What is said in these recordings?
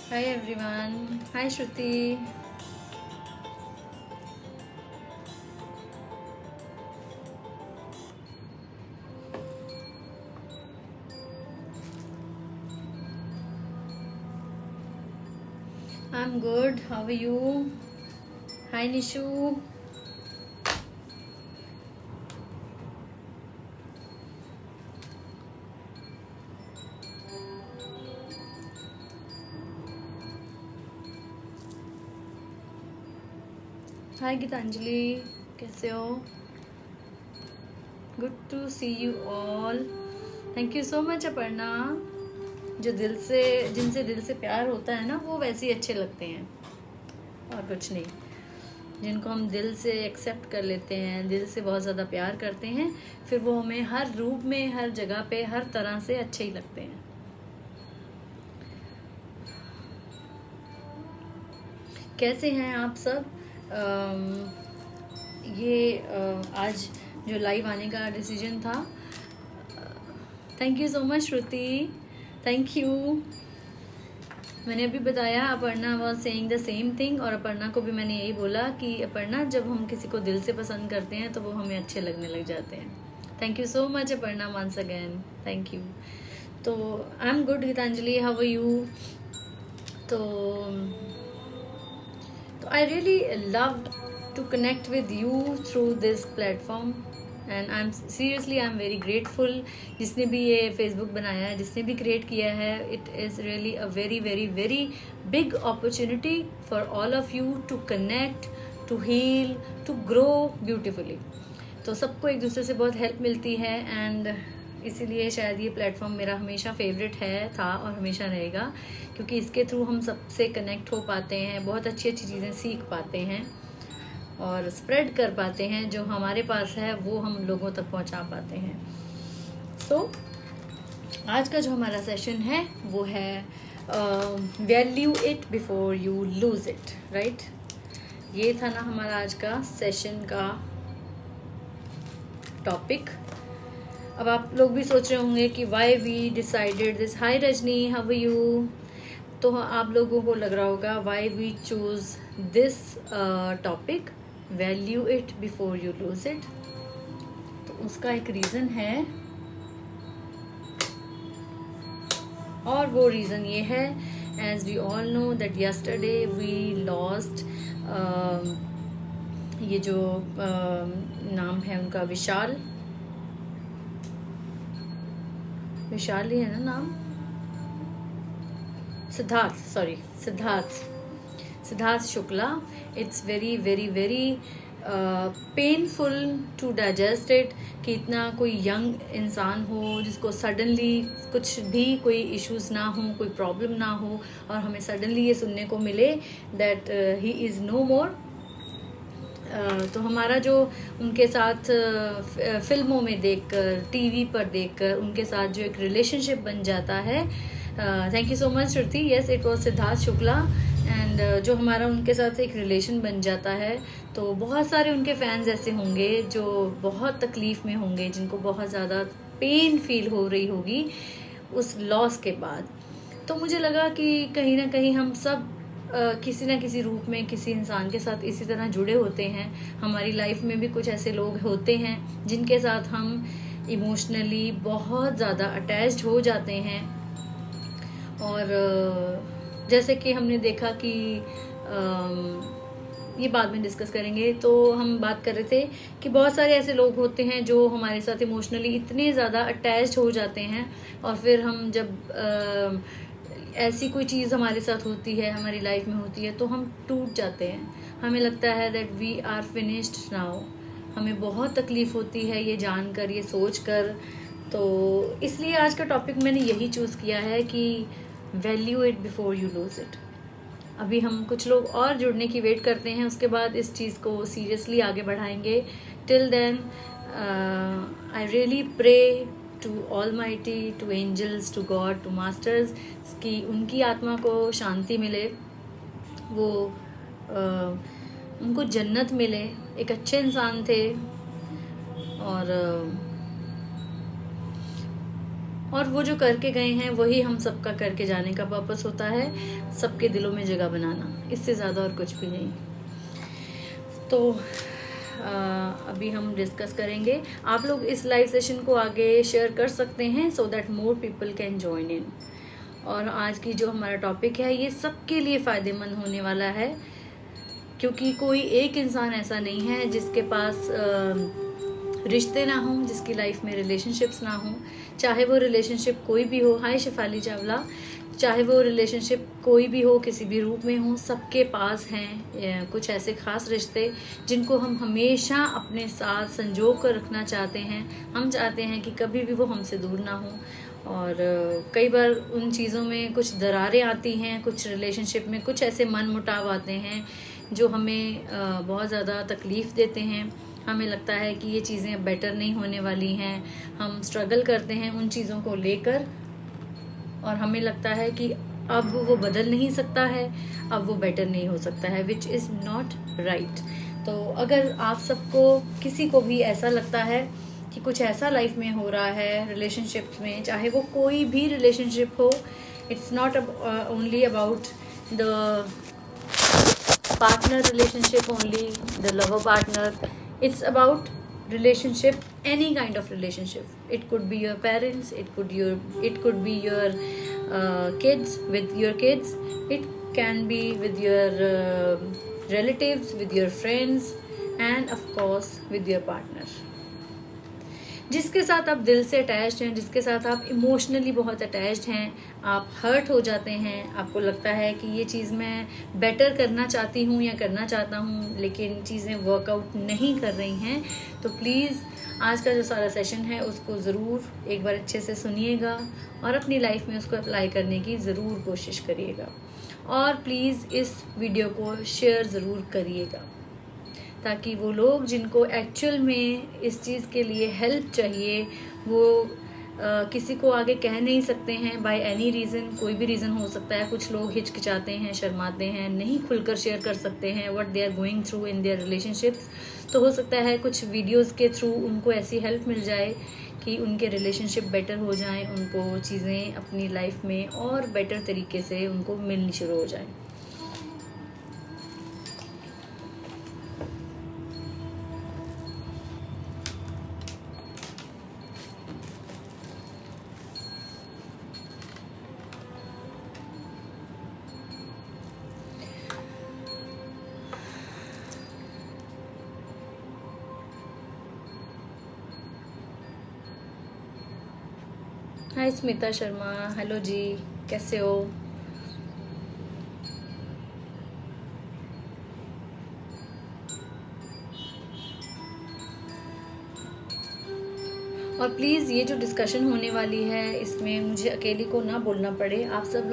Hi everyone. Hi Shruti. I'm good. How are you? Hi Nishu. Hi Gitanjali. कैसे हो? Good to see you all. Thank you so much Aparna. जो दिल से जिनसे दिल से प्यार होता है ना वो वैसे ही अच्छे लगते हैं और कुछ नहीं. जिनको हम दिल से एक्सेप्ट कर लेते हैं, दिल से बहुत ज़्यादा प्यार करते हैं, फिर वो हमें हर रूप में, हर जगह पे, हर तरह से अच्छे ही लगते हैं. कैसे हैं आप सब? ये आज जो लाइव आने का डिसीजन था. Thank you so much Shruti. Thank you. मैंने अभी बताया Aparna was saying the same thing, और अपर्णा को भी मैंने यही बोला कि अपर्णा, जब हम किसी को दिल से पसंद करते हैं तो वो हमें अच्छे लगने लग जाते हैं. Thank you so much Aparna once again. Thank you. तो I am good Gitanjali. How are you? तो I really loved to connect with you through this platform, and I'm very grateful. जिसने भी ये Facebook बनाया है, जिसने भी क्रिएट किया है, it is really a very very very big opportunity for all of you to connect, to heal, to grow beautifully. तो सबको एक दूसरे से बहुत हेल्प मिलती है, एंड इसीलिए शायद ये प्लेटफॉर्म मेरा हमेशा फेवरेट था और हमेशा रहेगा, क्योंकि इसके थ्रू हम सबसे कनेक्ट हो पाते हैं, बहुत अच्छी अच्छी चीज़ें सीख पाते हैं और स्प्रेड कर पाते हैं. जो हमारे पास है वो हम लोगों तक पहुंचा पाते हैं. तो आज का जो हमारा सेशन है वो है value it before you lose it. Right, ये था ना हमारा आज का सेशन का टॉपिक. अब आप लोग भी सोच रहे होंगे कि why we decided this. Hi Rajni, how are you? तो आप लोगों को लग रहा होगा why we choose this topic, value it before you lose it. तो उसका एक रीज़न है, और वो रीज़न ये है, as we all know that yesterday we lost, ये जो नाम है उनका विशाल ही है ना नाम, Siddharth Shukla. It's very very very painful to digest it कि इतना कोई यंग इंसान हो जिसको सडनली कुछ भी कोई इश्यूज ना हो, कोई प्रॉब्लम ना हो, और हमें सडनली ये सुनने को मिले दैट ही इज़ नो मोर. तो हमारा जो उनके साथ फिल्मों में देखकर, टीवी पर देखकर उनके साथ जो एक रिलेशनशिप बन जाता है. Thank you so much Shruti. Yes, it was Siddharth Shukla. And जो हमारा उनके साथ एक रिलेशन बन जाता है, तो बहुत सारे उनके फैंस ऐसे होंगे जो बहुत तकलीफ में होंगे, जिनको बहुत ज़्यादा पेन फील हो रही होगी उस लॉस के बाद. तो मुझे लगा कि कहीं ना कहीं हम सब किसी ना किसी रूप में किसी इंसान के साथ इसी तरह जुड़े होते हैं. हमारी लाइफ में भी कुछ ऐसे लोग होते हैं जिनके साथ हम इमोशनली बहुत ज़्यादा अटैच्ड हो जाते हैं. और जैसे कि हमने देखा कि ये बाद में डिस्कस करेंगे. तो हम बात कर रहे थे कि बहुत सारे ऐसे लोग होते हैं जो हमारे साथ इमोशनली इतने ज़्यादा अटैच्ड हो जाते हैं, और फिर हम जब ऐसी कोई चीज़ हमारे साथ होती है, हमारी लाइफ में होती है, तो हम टूट जाते हैं. हमें लगता है that we are finished now. हमें बहुत तकलीफ होती है ये जानकर, ये सोच कर. तो इसलिए आज का टॉपिक मैंने यही चूज़ किया है कि value it before you lose it. अभी हम कुछ लोग और जुड़ने की वेट करते हैं, उसके बाद इस चीज़ को सीरियसली आगे बढ़ाएंगे. Till then I really pray to almighty, to angels, to God, to masters, कि उनकी आत्मा को शांति मिले, वो उनको जन्नत मिले. एक अच्छे इंसान थे, और वो जो करके गए हैं वही हम सबका करके जाने का पर्पस होता है, सबके दिलों में जगह बनाना, इससे ज़्यादा और कुछ भी नहीं। तो अभी हम डिस्कस करेंगे। आप लोग इस लाइव सेशन को आगे शेयर कर सकते हैं so that more people can join in. और आज की जो हमारा टॉपिक है ये सबके लिए फ़ायदेमंद होने वाला है, क्योंकि कोई एक इंसान ऐसा नहीं है जिसके पास रिश्ते ना हों, जिसकी लाइफ में रिलेशनशिप्स ना हों, चाहे वो रिलेशनशिप कोई भी हो। हाय शेफाली चावला। चाहे वो रिलेशनशिप कोई भी हो, किसी भी रूप में हो, सबके पास हैं कुछ ऐसे खास रिश्ते जिनको हम हमेशा अपने साथ संजो कर रखना चाहते हैं। हम चाहते हैं कि कभी भी वो हमसे दूर ना हो। और कई बार उन चीज़ों में कुछ दरारें आती हैं, कुछ रिलेशनशिप में कुछ ऐसे मन मुटाव आते हैं जो हमें बहुत ज़्यादा तकलीफ़ देते हैं। हमें लगता है कि ये चीज़ें अब बेटर नहीं होने वाली हैं, हम स्ट्रगल करते हैं उन चीज़ों को लेकर, और हमें लगता है कि अब वो बदल नहीं सकता है, अब वो बेटर नहीं हो सकता है, विच इज़ नॉट राइट। तो अगर आप सबको किसी को भी ऐसा लगता है कि कुछ ऐसा लाइफ में हो रहा है रिलेशनशिप में, चाहे वो कोई भी रिलेशनशिप हो, it's not only about the partner relationship only, the lover partner, it's about relationship, any kind of relationship. It could be your parents, it could be your kids, with your kids, it can be with your relatives, with your friends, and of course with your partner. जिसके साथ आप दिल से attached हैं, जिसके साथ आप emotionally बहुत अटैच्ड हैं, आप हर्ट हो जाते हैं, आपको लगता है कि ये चीज़ मैं बेटर करना चाहती हूँ या करना चाहता हूँ, लेकिन चीज़ें वर्कआउट नहीं कर रही हैं, तो प्लीज़ आज का जो सारा सेशन है उसको ज़रूर एक बार अच्छे से सुनिएगा और अपनी लाइफ में उसको अप्लाई करने की ज़रूर कोशिश करिएगा। और प्लीज़ इस वीडियो को शेयर ज़रूर करिएगा, ताकि वो लोग जिनको एक्चुअल में इस चीज़ के लिए हेल्प चाहिए, वो किसी को आगे कह नहीं सकते हैं बाय एनी रीज़न, कोई भी रीज़न हो सकता है। कुछ लोग हिचकिचाते हैं, शर्माते हैं, नहीं खुलकर शेयर कर सकते हैं what they are going through in their relationships. तो हो सकता है कुछ वीडियोस के थ्रू उनको ऐसी हेल्प मिल जाए कि उनके रिलेशनशिप बेटर हो जाएं, उनको चीज़ें अपनी लाइफ में और बेटर तरीके से उनको मिलनी शुरू हो जाएं। हाय स्मिता शर्मा, हेलो जी, कैसे हो? और प्लीज़ ये जो डिस्कशन होने वाली है इसमें मुझे अकेली को ना बोलना पड़े। आप सब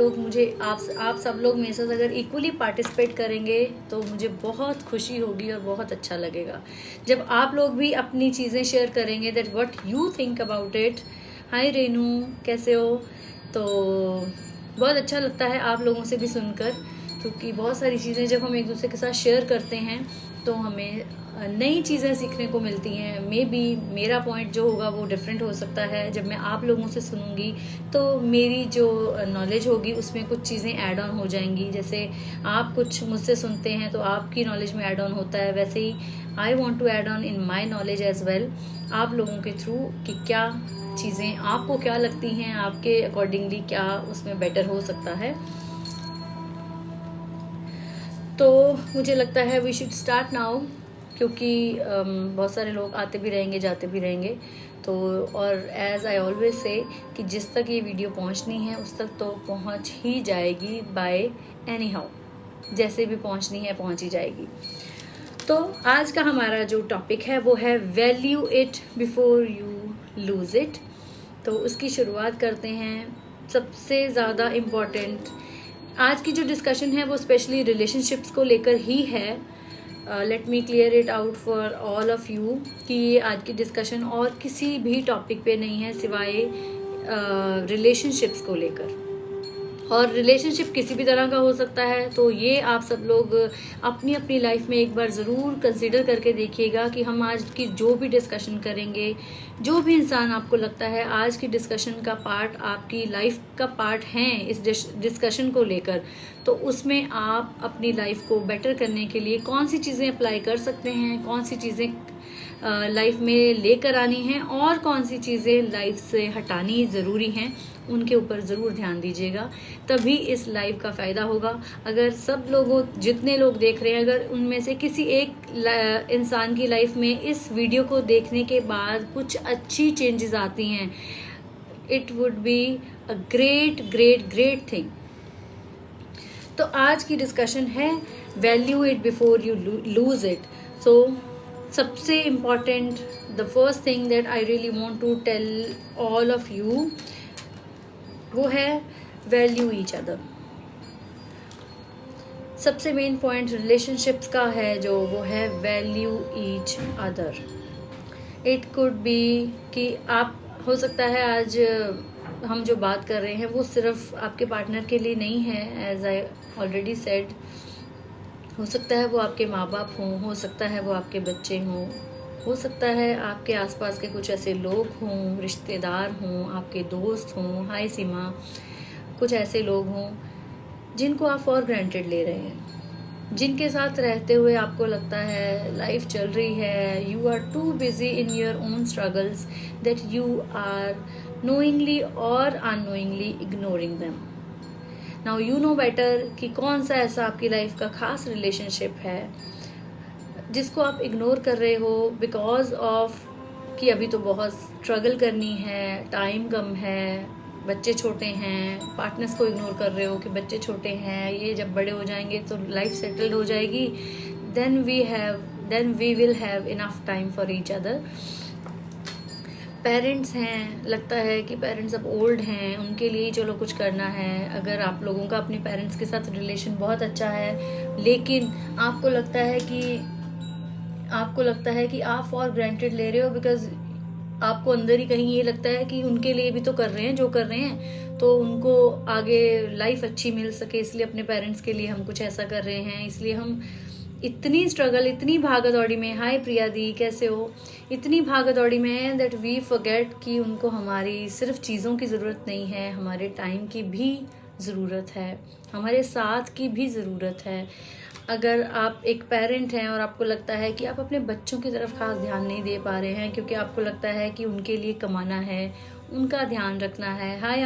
लोग मेरे साथ अगर इक्वली पार्टिसिपेट करेंगे तो मुझे बहुत खुशी होगी और बहुत अच्छा लगेगा। जब आप लोग भी अपनी चीज़ें शेयर करेंगे that what you think about it. Hi Renu, कैसे हो? तो बहुत अच्छा लगता है आप लोगों से भी सुनकर, क्योंकि बहुत सारी चीज़ें जब हम एक दूसरे के साथ शेयर करते हैं तो हमें नई चीज़ें सीखने को मिलती हैं। मे बी मेरा पॉइंट जो होगा वो डिफरेंट हो सकता है। जब मैं आप लोगों से सुनूंगी तो मेरी जो नॉलेज होगी उसमें कुछ चीज़ें ऐड ऑन हो जाएंगी। जैसे आप कुछ मुझसे सुनते हैं तो आपकी नॉलेज में ऐड ऑन होता है, वैसे ही I want to add on in my knowledge as well, आप लोगों के थ्रू कि क्या चीज़ें आपको क्या लगती हैं, आपके अकॉर्डिंगली क्या उसमें बेटर हो सकता है। तो मुझे लगता है वी शुड स्टार्ट नाउ, क्योंकि बहुत सारे लोग आते भी रहेंगे जाते भी रहेंगे। तो और एज आई ऑलवेज से कि जिस तक ये वीडियो पहुंचनी है उस तक तो पहुंच ही जाएगी बाय एनी हाउ, जैसे भी पहुंचनी है पहुंच ही जाएगी। तो आज का हमारा जो टॉपिक है वो है value it before you lose it. तो उसकी शुरुआत करते हैं। सबसे ज़्यादा इम्पॉर्टेंट आज की जो डिस्कशन है वो स्पेशली रिलेशनशिप्स को लेकर ही है। Let me clear it out for all of you कि ये आज की डिस्कशन और किसी भी टॉपिक पे नहीं है सिवाय रिलेशनशिप्स को लेकर। और रिलेशनशिप किसी भी तरह का हो सकता है। तो ये आप सब लोग अपनी अपनी लाइफ में एक बार ज़रूर कंसिडर करके देखिएगा कि हम आज की जो भी डिस्कशन करेंगे, जो भी इंसान आपको लगता है आज की डिस्कशन का पार्ट, आपकी लाइफ का पार्ट हैं इस डिस्कशन को लेकर, तो उसमें आप अपनी लाइफ को बेटर करने के लिए कौन सी चीज़ें अप्लाई कर सकते हैं, कौन सी चीज़ें लाइफ में लेकर आनी हैं और कौन सी चीज़ें लाइफ से हटानी ज़रूरी हैं, उनके ऊपर ज़रूर ध्यान दीजिएगा। तभी इस लाइव का फ़ायदा होगा। अगर सब लोगों, जितने लोग देख रहे हैं, अगर उनमें से किसी एक इंसान की लाइफ में इस वीडियो को देखने के बाद कुछ अच्छी चेंजेस आती हैं, it would be a great great great thing. तो आज की डिस्कशन है value it before you lose it. So सबसे important, the first thing that I really want to tell all of you, वो है वैल्यू ईच अदर। सबसे main point relationships का है जो, वो है value each other. It could be कि आप, हो सकता है आज हम जो बात कर रहे हैं वो सिर्फ आपके पार्टनर के लिए नहीं है, एज आई ऑलरेडी सेड। हो सकता है वो आपके माँ बाप हों, हो सकता है वो आपके बच्चे हों, हो सकता है आपके आसपास के कुछ ऐसे लोग हों, रिश्तेदार हों, आपके दोस्त हों, हाय सीमा, कुछ ऐसे लोग हों जिनको आप फॉर ग्रांटेड ले रहे हैं, जिनके साथ रहते हुए आपको लगता है लाइफ चल रही है, you are too busy in your own struggles that you are knowingly और unknowingly ignoring them. Now you know better कि कौन सा ऐसा आपकी लाइफ का खास रिलेशनशिप है जिसको आप इग्नोर कर रहे हो बिकॉज ऑफ कि अभी तो बहुत स्ट्रगल करनी है, टाइम कम है, बच्चे छोटे हैं, पार्टनर्स को इग्नोर कर रहे हो कि बच्चे छोटे हैं, ये जब बड़े हो जाएंगे तो लाइफ सेटल्ड हो जाएगी, then we will have enough time for each other. Parents हैं, लगता है कि पेरेंट्स अब ओल्ड हैं, उनके लिए ही चलो कुछ करना है। अगर आप लोगों का अपने पेरेंट्स के साथ रिलेशन बहुत अच्छा है, लेकिन आपको लगता है कि आप फॉर ग्रांटेड ले रहे हो बिकॉज आपको अंदर ही कहीं ये लगता है कि उनके लिए भी तो कर रहे हैं जो कर रहे हैं, तो उनको आगे लाइफ अच्छी मिल सके, इसलिए अपने पेरेंट्स के लिए हम कुछ ऐसा कर रहे हैं, इसलिए हम इतनी स्ट्रगल, इतनी भागदौड़ी में, हाय प्रिया दी कैसे हो, इतनी भागदौड़ी में है दैट वी फॉरगेट कि उनको हमारी सिर्फ चीज़ों की ज़रूरत नहीं है, हमारे टाइम की भी ज़रूरत है, हमारे साथ की भी ज़रूरत है। अगर आप एक पेरेंट हैं और आपको लगता है कि आप अपने बच्चों की तरफ खास ध्यान नहीं दे पा रहे हैं क्योंकि आपको लगता है कि उनके लिए कमाना है, उनका ध्यान रखना है, हाय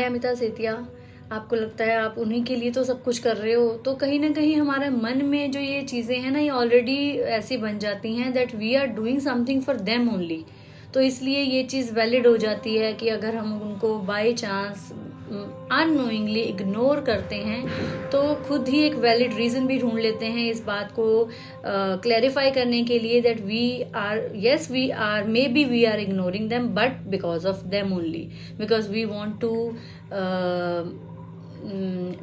अमिता सेतिया, आपको लगता है आप उन्हीं के लिए तो सब कुछ कर रहे हो, तो कहीं ना कहीं हमारे मन में जो ये चीज़ें हैं ना, ये ऑलरेडी ऐसी बन जाती हैं that we are doing something for them only. तो इसलिए ये चीज़ वैलिड हो जाती है कि अगर हम उनको बाय चांस अननोइंगली इग्नोर करते हैं तो खुद ही एक वैलिड रीज़न भी ढूंढ लेते हैं इस बात को क्लैरिफाई करने के लिए that we are ignoring them but because of them only, because we want to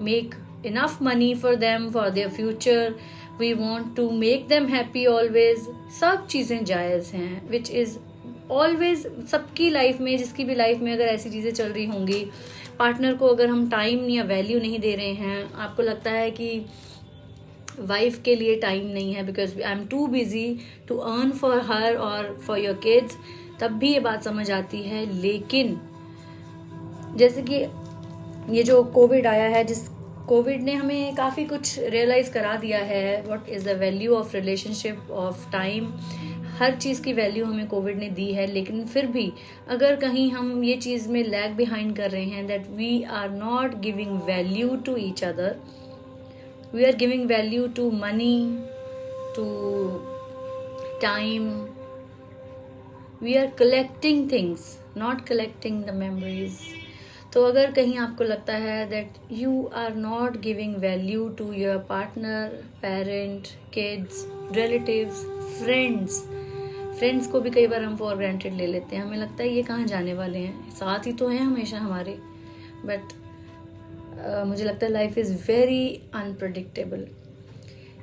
make enough money for them for their future, we want to make them happy always। सब चीज़ें जायज़ हैं, which is always सबकी life में, जिसकी भी life में अगर ऐसी चीज़ें चल रही होंगी, पार्टनर को अगर हम टाइम या वैल्यू नहीं दे रहे हैं, आपको लगता है कि वाइफ के लिए टाइम नहीं है because I am too busy to earn for her और फॉर योर किड्स, तब भी ये बात समझ आती है। लेकिन जैसे कि ये जो कोविड आया है, जिस कोविड ने हमें काफ़ी कुछ रियलाइज़ करा दिया है, what is the value of relationship, of time, हर चीज़ की वैल्यू हमें कोविड ने दी है। लेकिन फिर भी अगर कहीं हम ये चीज़ में लैग बिहाइंड कर रहे हैं that we are not giving value to each other, we are giving value to money, to time, we are collecting things, not collecting the memories. तो अगर कहीं आपको लगता है that you are not giving value to your partner, parent, kids, relatives, friends को भी कई बार हम फॉर ग्रांटेड ले लेते हैं, हमें लगता है ये कहाँ जाने वाले हैं, साथ ही तो हैं हमेशा हमारे, बट मुझे लगता है लाइफ इज़ वेरी अनप्रडिक्टेबल।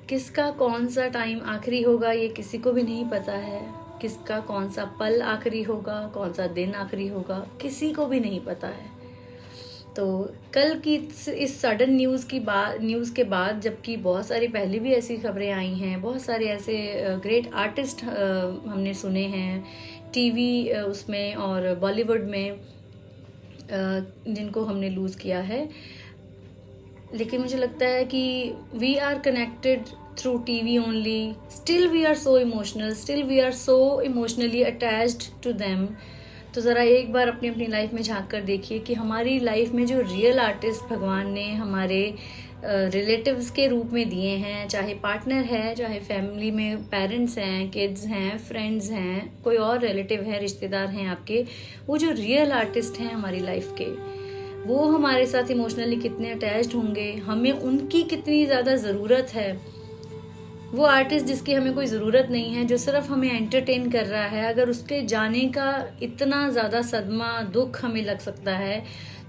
किसका कौन सा टाइम आखिरी होगा ये किसी को भी नहीं पता है, किसका कौन सा पल आखिरी होगा, कौन सा दिन आखिरी होगा, किसी को भी नहीं पता है। तो कल की इस सडन न्यूज़ के बाद, जबकि बहुत सारी पहले भी ऐसी खबरें आई हैं, बहुत सारे ऐसे ग्रेट आर्टिस्ट हमने सुने हैं टीवी उसमें और बॉलीवुड में, जिनको हमने लूज़ किया है, लेकिन मुझे लगता है कि we are connected through TV only, still we are so emotional, still we are so emotionally attached to them. तो ज़रा एक बार अपनी अपनी लाइफ में झांक कर देखिए कि हमारी लाइफ में जो रियल आर्टिस्ट भगवान ने हमारे रिलेटिव्स के रूप में दिए हैं, चाहे पार्टनर है, चाहे फैमिली में पेरेंट्स हैं, किड्स हैं, फ्रेंड्स हैं, कोई और रिलेटिव है, रिश्तेदार हैं आपके, वो जो रियल आर्टिस्ट हैं हमारी लाइफ के, वो हमारे साथ इमोशनली कितने अटैच्ड होंगे, हमें उनकी कितनी ज़्यादा ज़रूरत है। वो आर्टिस्ट जिसकी हमें कोई ज़रूरत नहीं है, जो सिर्फ हमें एंटरटेन कर रहा है, अगर उसके जाने का इतना ज़्यादा सदमा, दुख हमें लग सकता है,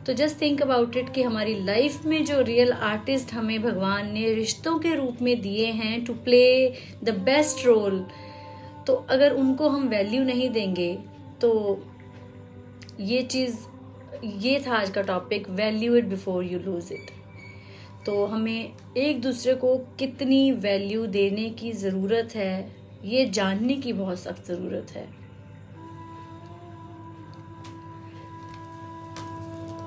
तो जस्ट थिंक अबाउट इट कि हमारी लाइफ में जो रियल आर्टिस्ट हमें भगवान ने रिश्तों के रूप में दिए हैं to play the best role, तो अगर उनको हम वैल्यू नहीं देंगे, तो ये था आज का topic, value it before you lose it. तो हमें एक दूसरे को कितनी वैल्यू देने की ज़रूरत है, ये जानने की बहुत सख्त ज़रूरत है।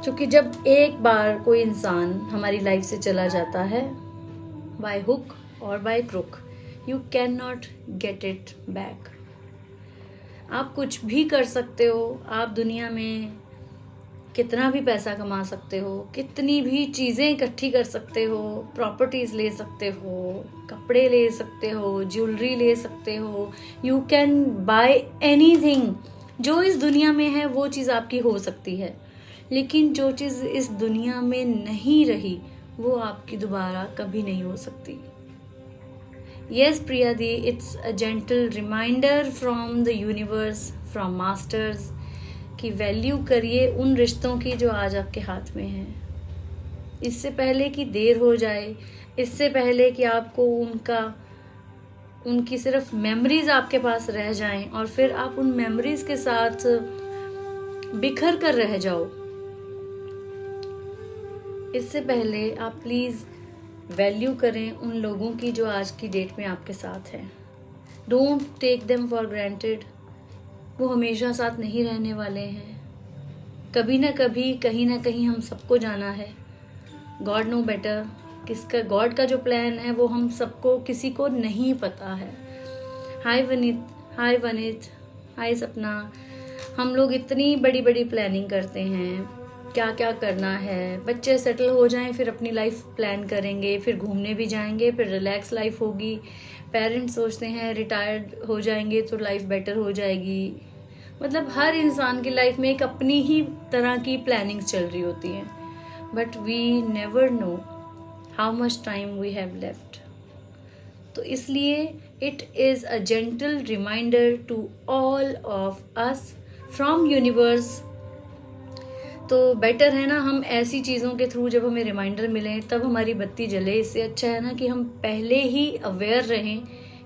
क्योंकि जब एक बार कोई इंसान हमारी लाइफ से चला जाता है, बाय हुक और by crook, you can not get it back. आप कुछ भी कर सकते हो, आप दुनिया में कितना भी पैसा कमा सकते हो, कितनी भी चीज़ें इकट्ठी कर सकते हो, प्रॉपर्टीज़ ले सकते हो, कपड़े ले सकते हो, ज्वेलरी ले सकते हो, यू कैन बाय एनीथिंग। जो इस दुनिया में है वो चीज़ आपकी हो सकती है, लेकिन जो चीज़ इस दुनिया में नहीं रही वो आपकी दोबारा कभी नहीं हो सकती। Yes, Priyadi, it's a gentle reminder from the universe, from masters, कि वैल्यू करिए उन रिश्तों की जो आज आपके हाथ में हैं, इससे पहले कि देर हो जाए, इससे पहले कि आपको उनकी सिर्फ मेमोरीज आपके पास रह जाएं और फिर आप उन मेमोरीज के साथ बिखर कर रह जाओ। इससे पहले आप प्लीज़ वैल्यू करें उन लोगों की जो आज की डेट में आपके साथ हैं। Don't take them for granted. वो हमेशा साथ नहीं रहने वाले हैं, कभी ना कभी, कहीं ना कहीं हम सबको जाना है। गॉड नो बेटर, किसका गॉड का जो प्लान है वो हम सबको, किसी को नहीं पता है। हाय वनित, हाय सपना। हम लोग इतनी बड़ी बड़ी प्लानिंग करते हैं, क्या क्या करना है, बच्चे सेटल हो जाएं फिर अपनी लाइफ प्लान करेंगे, फिर घूमने भी जाएंगे, फिर रिलैक्स लाइफ होगी। पेरेंट्स सोचते हैं रिटायर्ड हो जाएंगे तो लाइफ बेटर हो जाएगी। मतलब हर इंसान की लाइफ में एक अपनी ही तरह की प्लानिंग्स चल रही होती हैं, but we never know how much time we have left. तो इसलिए it is a gentle reminder to all of us from universe. तो बेटर है ना, हम ऐसी चीज़ों के थ्रू जब हमें रिमाइंडर मिले तब हमारी बत्ती जले। इससे अच्छा है ना कि हम पहले ही अवेयर रहें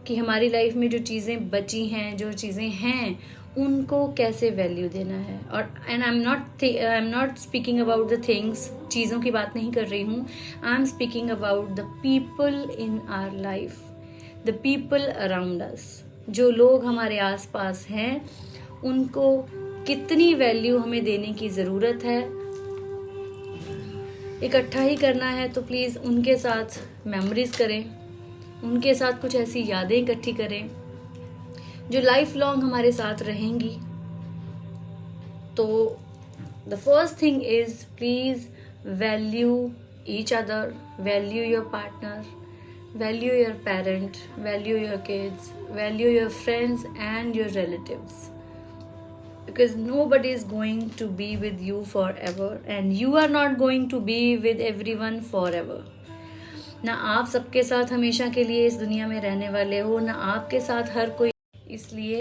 कि हमारी लाइफ में जो चीज़ें बची हैं, जो चीज़ें हैं, उनको कैसे वैल्यू देना है। और and I am not speaking about the things, चीज़ों की बात नहीं कर रही हूँ। I am speaking about the people in our life, the people around us. जो लोग हमारे आसपास हैं उनको कितनी वैल्यू हमें देने की ज़रूरत है। इकट्ठा ही करना है तो प्लीज़ उनके साथ मेमोरीज करें, उनके साथ कुछ ऐसी यादें इकट्ठी करें जो लाइफ लॉन्ग हमारे साथ रहेंगी। तो the first thing is please value each other, value your partner, value your parent, value your kids, value your friends and your relatives, because nobody is going to be with you forever and you are not going to be with everyone forever. ना आप सबके साथ हमेशा के लिए इस दुनिया में रहने वाले हो, ना आपके साथ हर कोई। इसलिए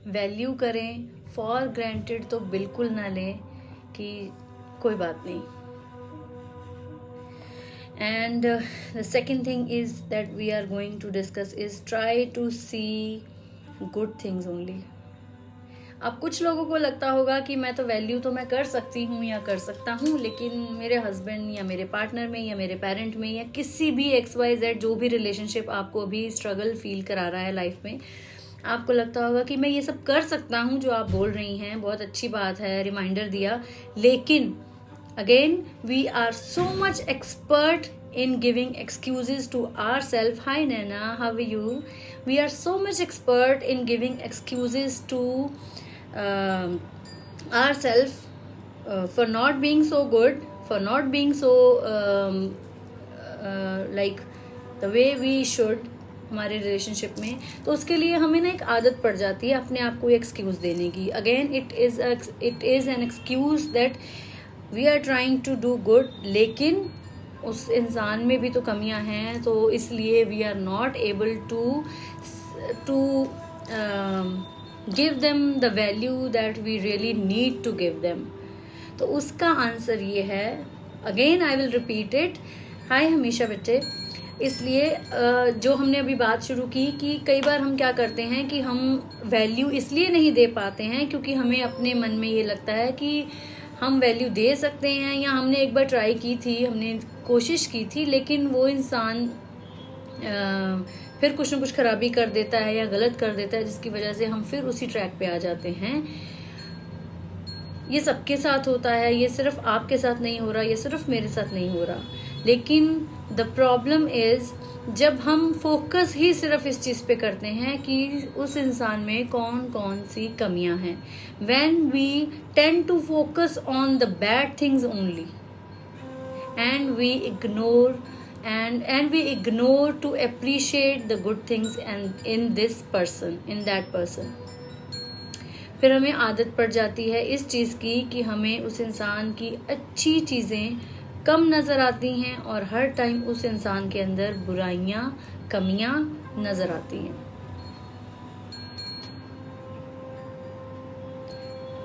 वैल्यू करें, फॉर ग्रांटेड तो बिल्कुल ना लें कि कोई बात नहीं। And the second thing is that we are going to discuss is try to see good things only. अब कुछ लोगों को लगता होगा कि मैं तो वैल्यू तो मैं कर सकती हूँ या कर सकता हूँ, लेकिन मेरे हस्बैंड या मेरे पार्टनर में या मेरे पेरेंट में या किसी भी XYZ जो भी रिलेशनशिप आपको अभी स्ट्रगल फील करा रहा है लाइफ में, आपको लगता होगा कि मैं ये सब कर सकता हूँ जो आप बोल रही हैं, बहुत अच्छी बात है, रिमाइंडर दिया। लेकिन again we are so much expert in giving excuses to ourselves. Hi Naina, how are you? We are so much expert in giving excuses to ourselves for not being so good, for not being so like the way we should हमारे relationship में। तो उसके लिए हमें ना एक आदत पड़ जाती है अपने आप को एक्सक्यूज देने की। Again it is an excuse that we are trying to do good, लेकिन उस इंसान में भी तो कमियां हैं, तो इसलिए we are not able to give them the value that we really need to give them. तो उसका आंसर ये है, again I will repeat it. Hi हमेशा बच्चे, इसलिए जो हमने अभी बात शुरू की कि कई बार हम क्या करते हैं कि हम वैल्यू इसलिए नहीं दे पाते हैं क्योंकि हमें अपने मन में ये लगता है कि हम वैल्यू दे सकते हैं, या हमने एक बार ट्राई की थी, हमने कोशिश की थी, लेकिन वो इंसान फिर कुछ ना कुछ खराबी कर देता है या गलत कर देता है, जिसकी वजह से हम फिर उसी ट्रैक पे आ जाते हैं। ये सबके साथ होता है, ये सिर्फ आपके साथ नहीं हो रहा, ये सिर्फ मेरे साथ नहीं हो रहा। लेकिन द प्रॉब्लम इज जब हम फोकस ही सिर्फ इस चीज पे करते हैं कि उस इंसान में कौन कौन सी कमियां हैं, when we tend to focus on the bad things only and we ignore to appreciate the good things and in this person, in that person, फिर हमें आदत पड़ जाती है इस चीज की कि हमें उस इंसान की अच्छी चीजें कम नजर आती हैं और हर टाइम उस इंसान के अंदर बुराइयां, कमियां नजर आती हैं।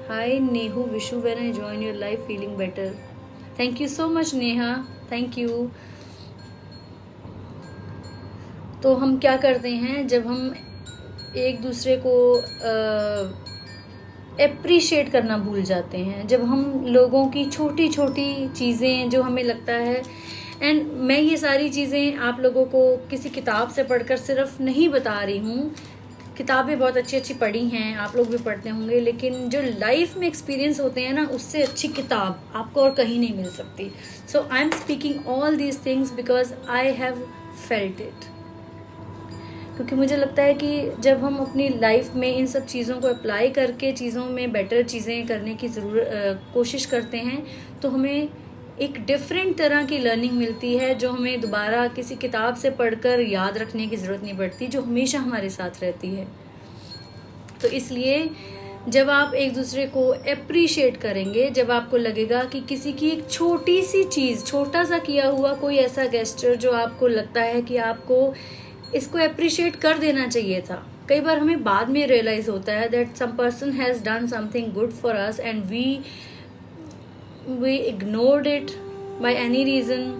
Hi Nehu, wish you when I join your life feeling better. Thank you so much Neha, thank you. तो हम क्या करते हैं जब हम एक दूसरे को एप्रिशिएट करना भूल जाते हैं, जब हम लोगों की छोटी छोटी चीज़ें जो हमें लगता है, एंड मैं ये सारी चीज़ें आप लोगों को किसी किताब से पढ़कर सिर्फ नहीं बता रही हूँ, किताबें बहुत अच्छी अच्छी पढ़ी हैं, आप लोग भी पढ़ते होंगे, लेकिन जो लाइफ में एक्सपीरियंस होते हैं ना, उससे अच्छी किताब आपको और कहीं नहीं मिल सकती। So I am speaking all these things because I have felt it, क्योंकि मुझे लगता है कि जब हम अपनी लाइफ में इन सब चीज़ों को अप्लाई करके चीज़ों में बेटर चीज़ें करने की कोशिश करते हैं, तो हमें एक डिफरेंट तरह की लर्निंग मिलती है जो हमें दोबारा किसी किताब से पढ़कर याद रखने की ज़रूरत नहीं पड़ती, जो हमेशा हमारे साथ रहती है। तो इसलिए जब आप एक दूसरे को अप्रिशिएट करेंगे, जब आपको लगेगा कि किसी की एक छोटी सी चीज़, छोटा सा किया हुआ कोई ऐसा गेस्चर जो आपको लगता है कि आपको इसको अप्रिशिएट कर देना चाहिए था, कई बार हमें बाद में रियलाइज होता है that some person has done something good for us and we ignored it by any reason,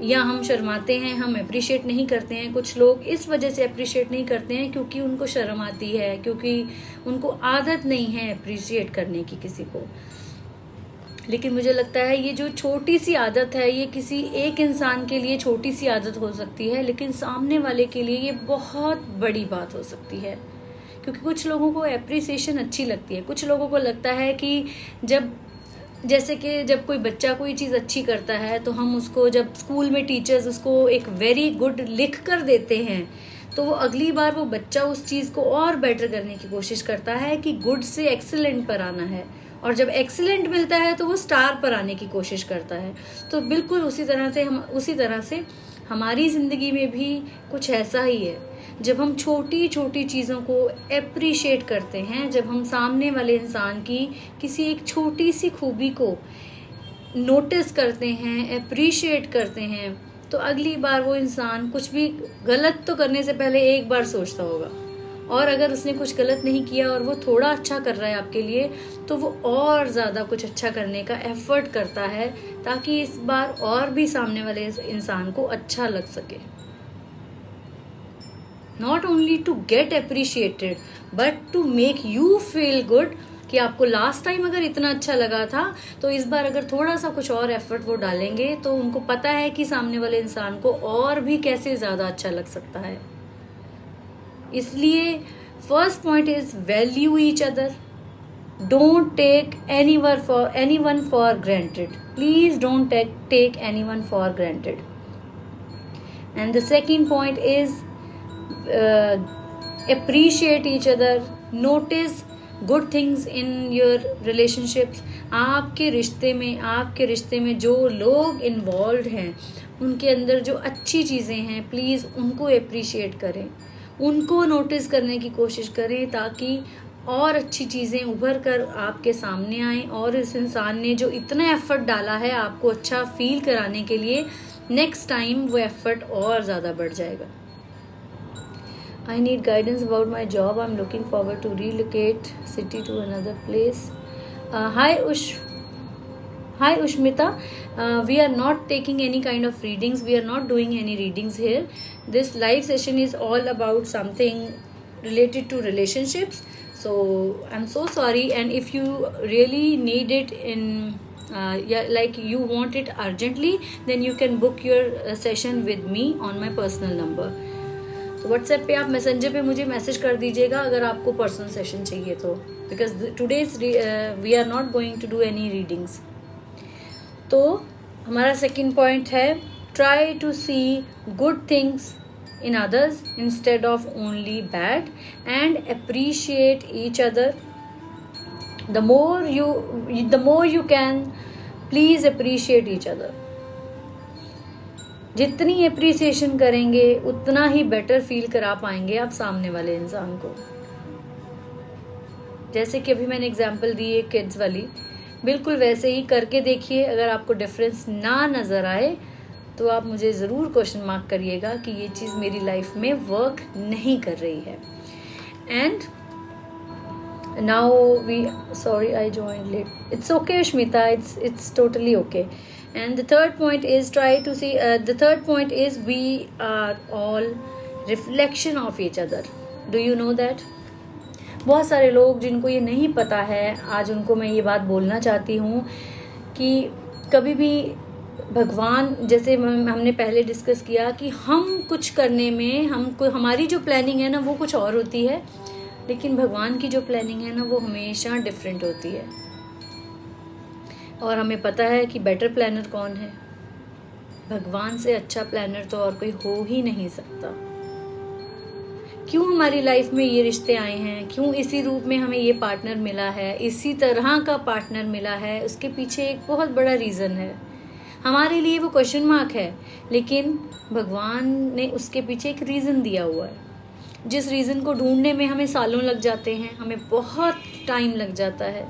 या हम शर्माते हैं, हम अप्रिशिएट नहीं करते हैं। कुछ लोग इस वजह से अप्रिशिएट नहीं करते हैं क्योंकि उनको शर्म आती है, क्योंकि उनको आदत नहीं है अप्रिशिएट करने की किसी को। लेकिन मुझे लगता है ये जो छोटी सी आदत है, ये किसी एक इंसान के लिए छोटी सी आदत हो सकती है, लेकिन सामने वाले के लिए ये बहुत बड़ी बात हो सकती है। क्योंकि कुछ लोगों को एप्रिसिएशन अच्छी लगती है, कुछ लोगों को लगता है कि जैसे कि जब कोई बच्चा कोई चीज़ अच्छी करता है तो हम उसको, जब स्कूल में टीचर्स उसको एक वेरी गुड लिख कर देते हैं, तो वो अगली बार वो बच्चा उस चीज़ को और बेटर करने की कोशिश करता है कि गुड से एक्सीलेंट पर आना है, और जब एक्सीलेंट मिलता है तो वो स्टार पर आने की कोशिश करता है। तो बिल्कुल उसी तरह से हमारी ज़िंदगी में भी कुछ ऐसा ही है। जब हम छोटी छोटी चीज़ों को एप्रिशिएट करते हैं, जब हम सामने वाले इंसान की किसी एक छोटी सी खूबी को नोटिस करते हैं, एप्रिशिएट करते हैं, तो अगली बार वो इंसान कुछ भी गलत तो करने से पहले एक बार सोचता होगा, और अगर उसने कुछ गलत नहीं किया और वो थोड़ा अच्छा कर रहा है आपके लिए, तो वो और ज़्यादा कुछ अच्छा करने का एफर्ट करता है ताकि इस बार और भी सामने वाले इंसान को अच्छा लग सके। Not only to get appreciated but to make you feel good कि आपको लास्ट टाइम अगर इतना अच्छा लगा था तो इस बार अगर थोड़ा सा कुछ और एफर्ट वो डालेंगे तो उनको पता है कि सामने वाले इंसान को और भी कैसे ज्यादा अच्छा लग सकता है. इसलिए first point is value each other. Don't take anyone for granted. Please don't take anyone for granted. And the second point is appreciate each other. Notice good things in your relationships. आपके रिश्ते में जो लोग involve हैं उनके अंदर जो अच्छी चीज़ें हैं प्लीज़ उनको अप्रिशिएट करें, उनको नोटिस करने की कोशिश करें ताकि और अच्छी चीज़ें उभर कर आपके सामने आएं और इस इंसान ने जो इतना एफर्ट डाला है आपको अच्छा फील कराने के लिए नेक्स्ट टाइम वो एफर्ट और ज़्यादा बढ़ जाएगा. I need guidance about my job. I'm looking forward to relocate city to another place. Hi Ushmita. We are not taking any kind of readings. We are not doing any readings here. This live session is all about something related to relationships. So I'm so sorry. And if you really need it like you want it urgently, then you can book your session with me on my personal number. WhatsApp पे आप messenger पे मुझे message कर दीजिएगा अगर आपको personal session चाहिए तो, because today's we are not going to do any readings. तो हमारा सेकंड पॉइंट है try to see good things in others instead of only bad and appreciate each other. The more you can please appreciate each other. जितनी appreciation करेंगे उतना ही better feel करा पाएंगे आप सामने वाले इंसान को. जैसे कि अभी मैंने एग्जांपल दी है किड्स वाली, बिल्कुल वैसे ही करके देखिए. अगर आपको डिफरेंस ना नज़र आए तो आप मुझे ज़रूर क्वेश्चन मार्क करिएगा कि ये चीज़ मेरी लाइफ में वर्क नहीं कर रही है. And sorry I joined late. It's okay Shmita, it's totally okay. And the third point is we are all reflection of each other. Do you know that? बहुत सारे लोग जिनको ये नहीं पता है, आज उनको मैं ये बात बोलना चाहती हूँ कि कभी भी भगवान, जैसे हमने पहले डिस्कस किया कि हम कुछ करने में हमारी जो प्लानिंग है ना वो कुछ और होती है, लेकिन भगवान की जो प्लानिंग है ना वो हमेशा डिफरेंट होती है. और हमें पता है कि बेटर प्लानर कौन है. भगवान से अच्छा प्लानर तो और कोई हो ही नहीं सकता. क्यों हमारी लाइफ में ये रिश्ते आए हैं, क्यों इसी रूप में हमें ये पार्टनर मिला है, इसी तरह का पार्टनर मिला है, उसके पीछे एक बहुत बड़ा रीज़न है. हमारे लिए वो क्वेश्चन मार्क है, लेकिन भगवान ने उसके पीछे एक रीज़न दिया हुआ है. जिस रीज़न को ढूंढने में हमें सालों लग जाते हैं, हमें बहुत टाइम लग जाता है.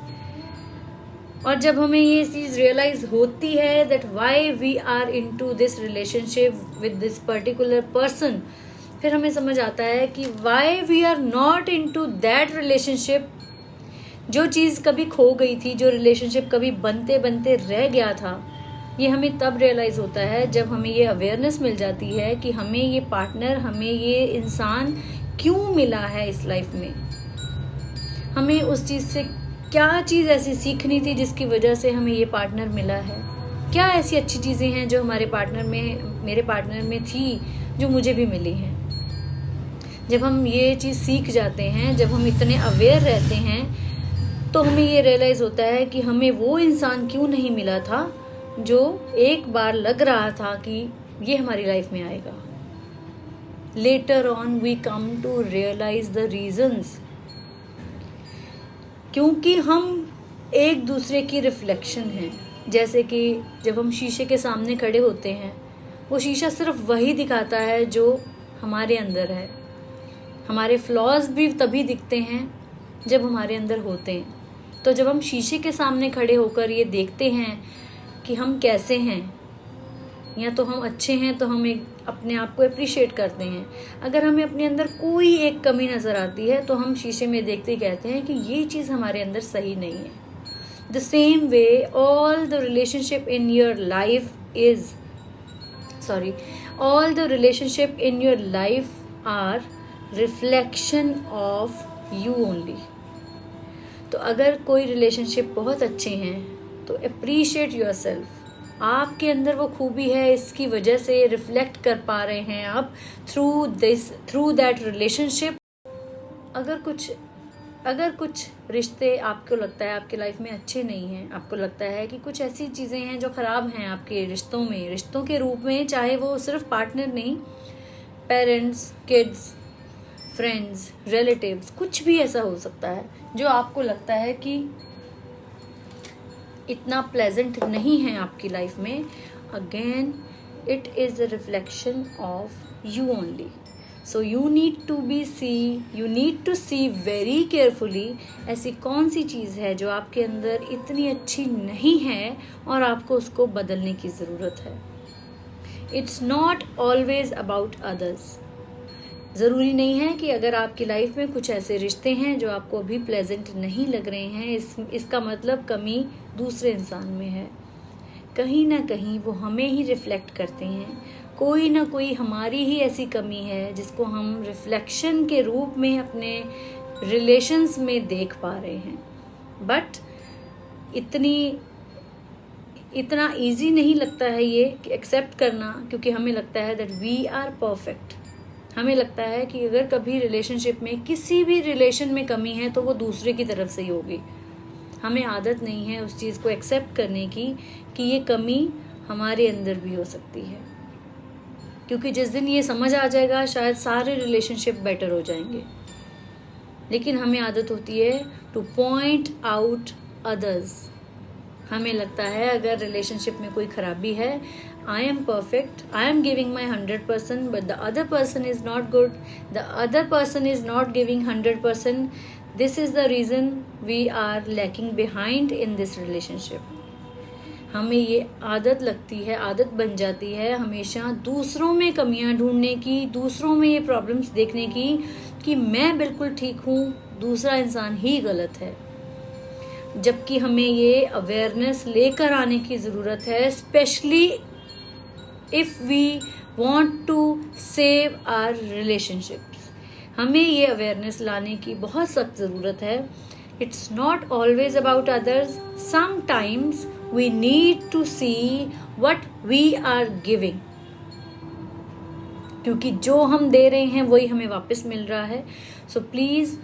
और जब हमें ये चीज़ रियलाइज होती है that why we are into this relationship with this particular person, फिर हमें समझ आता है कि why we are not into that relationship. जो चीज़ कभी खो गई थी, जो रिलेशनशिप कभी बनते बनते रह गया था, ये हमें तब रियलाइज़ होता है जब हमें ये अवेयरनेस मिल जाती है कि हमें ये पार्टनर, हमें ये इंसान क्यों मिला है इस लाइफ में. हमें उस चीज़ से क्या चीज़ ऐसी सीखनी थी जिसकी वजह से हमें ये पार्टनर मिला है. क्या ऐसी अच्छी चीज़ें हैं जो मेरे पार्टनर में थी जो मुझे भी मिली हैं. जब हम ये चीज़ सीख जाते हैं, जब हम इतने अवेयर रहते हैं, तो हमें ये रियलाइज़ होता है कि हमें वो इंसान क्यों नहीं मिला था जो एक बार लग रहा था कि ये हमारी लाइफ में आएगा. Later on we come to realise the reasons. क्योंकि हम एक दूसरे की रिफ्लेक्शन हैं. जैसे कि जब हम शीशे के सामने खड़े होते हैं, वो शीशा सिर्फ वही दिखाता है जो हमारे अंदर है. हमारे फ्लॉज भी तभी दिखते हैं जब हमारे अंदर होते हैं. तो जब हम शीशे के सामने खड़े होकर ये देखते हैं कि हम कैसे हैं, या तो हम अच्छे हैं तो हम अपने आप को अप्रिशिएट करते हैं. अगर हमें अपने अंदर कोई एक कमी नज़र आती है तो हम शीशे में देखते ही कहते हैं कि ये चीज़ हमारे अंदर सही नहीं है. The same way all the relationship in your life are reflection of you only. तो अगर कोई रिलेशनशिप बहुत अच्छे हैं तो अप्रिशिएट योरसेल्फ। आपके अंदर वो खूबी है, इसकी वजह से रिफ्लेक्ट कर पा रहे हैं आप थ्रू दैट रिलेशनशिप। अगर कुछ रिश्ते आपको लगता है आपके लाइफ में अच्छे नहीं हैं, आपको लगता है कि कुछ ऐसी चीज़ें हैं जो ख़राब हैं आपके रिश्तों के रूप में, चाहे वो सिर्फ पार्टनर नहीं, पेरेंट्स, किड्स, फ्रेंड्स, रिलेटिव्स, कुछ भी ऐसा हो सकता है जो आपको लगता है कि इतना प्लेजेंट नहीं है आपकी लाइफ में, again it is a reflection of you only. So you need to see very carefully ऐसी कौन सी चीज़ है जो आपके अंदर इतनी अच्छी नहीं है और आपको उसको बदलने की ज़रूरत है। It's not always about others. ज़रूरी नहीं है कि अगर आपकी लाइफ में कुछ ऐसे रिश्ते हैं जो आपको अभी प्लेजेंट नहीं लग रहे हैं, इसका मतलब कमी दूसरे इंसान में है। कहीं ना कहीं वो हमें ही रिफ्लेक्ट करते हैं, कोई ना कोई हमारी ही ऐसी कमी है जिसको हम रिफ्लेक्शन के रूप में अपने रिलेशंस में देख पा रहे हैं। बट इतना इजी नहीं लगता है ये कि एक्सेप्ट करना, क्योंकि हमें लगता है दैट वी आर परफेक्ट। हमें लगता है कि अगर कभी रिलेशनशिप में किसी भी रिलेशन में कमी है तो वो दूसरे की तरफ से ही होगी। हमें आदत नहीं है उस चीज़ को एक्सेप्ट करने की कि ये कमी हमारे अंदर भी हो सकती है, क्योंकि जिस दिन ये समझ आ जाएगा शायद सारे रिलेशनशिप बेटर हो जाएंगे। लेकिन हमें आदत होती है टू पॉइंट आउट अदर्स। हमें लगता है अगर रिलेशनशिप में कोई खराबी है, I am perfect, I am giving my 100%, but the other person is not good, the other person is not giving 100%, this is the reason we are lacking behind in this relationship. हमें ये आदत लगती है, आदत बन जाती है हमेशा दूसरों में कमियां ढूंढने की, दूसरों में ये प्रॉब्लम्स देखने की कि मैं बिल्कुल ठीक हूँ, दूसरा इंसान ही गलत है। जबकि हमें ये अवेयरनेस लेकर आने की ज़रूरत है, specially if we want to save our relationships. हमें ये अवेयरनेस लाने की बहुत सख्त ज़रूरत है। It's not always about others, sometimes we need to see what we are giving, क्योंकि जो हम दे रहे हैं वही हमें वापस मिल रहा है। सो please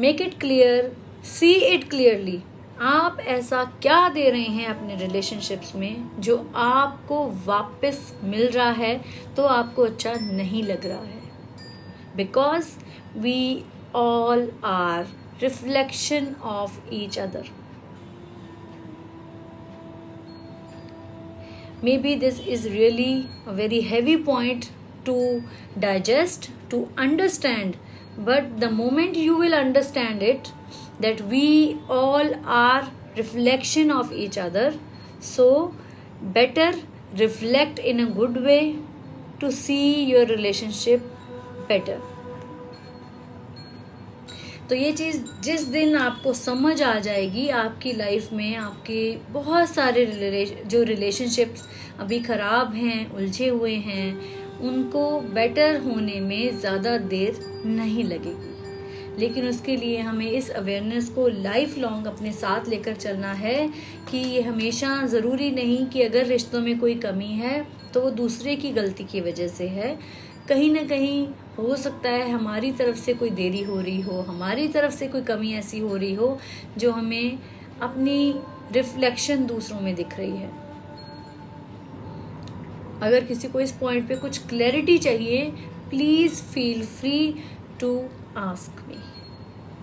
make it clear, see it clearly. आप ऐसा क्या दे रहे हैं अपने रिलेशनशिप्स में जो आपको वापस मिल रहा है तो आपको अच्छा नहीं लग रहा है, because we all are reflection of each other. Maybe this is really a very heavy point to digest, to understand, but the moment you will understand it, that we all are reflection of each other, so better reflect in a good way to see your relationship better. तो ये चीज़ जिस दिन आपको समझ आ जाएगी, आपकी life में आपके बहुत सारे जो रिलेशनशिप्स अभी ख़राब हैं, उलझे हुए हैं, उनको बेटर होने में ज़्यादा देर नहीं लगेगी। लेकिन उसके लिए हमें इस अवेयरनेस को लाइफ लॉन्ग अपने साथ लेकर चलना है कि ये हमेशा ज़रूरी नहीं कि अगर रिश्तों में कोई कमी है तो वो दूसरे की गलती की वजह से है। कहीं ना कहीं हो सकता है हमारी तरफ से कोई देरी हो रही हो, हमारी तरफ से कोई कमी ऐसी हो रही हो जो हमें अपनी रिफ्लेक्शन दूसरों में दिख रही है। अगर किसी को इस पॉइंट पे कुछ क्लैरिटी चाहिए, please feel free to ask me,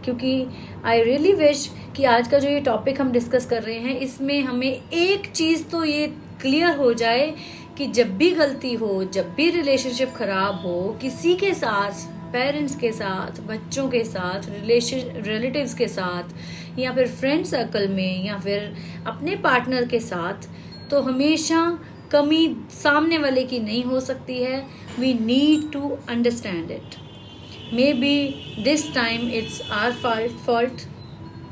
क्योंकि आई रियली विश कि आज का जो ये टॉपिक हम डिस्कस कर रहे हैं इसमें हमें एक चीज़ तो ये क्लियर हो जाए कि जब भी गलती हो, जब भी रिलेशनशिप खराब हो, किसी के साथ, पेरेंट्स के साथ, बच्चों के साथ, रिलेटिव्स के साथ, या फिर फ्रेंड सर्कल में, या फिर अपने पार्टनर के साथ, तो हमेशा कमी सामने वाले की नहीं हो सकती है। We need to understand it. Maybe this time it's our fault,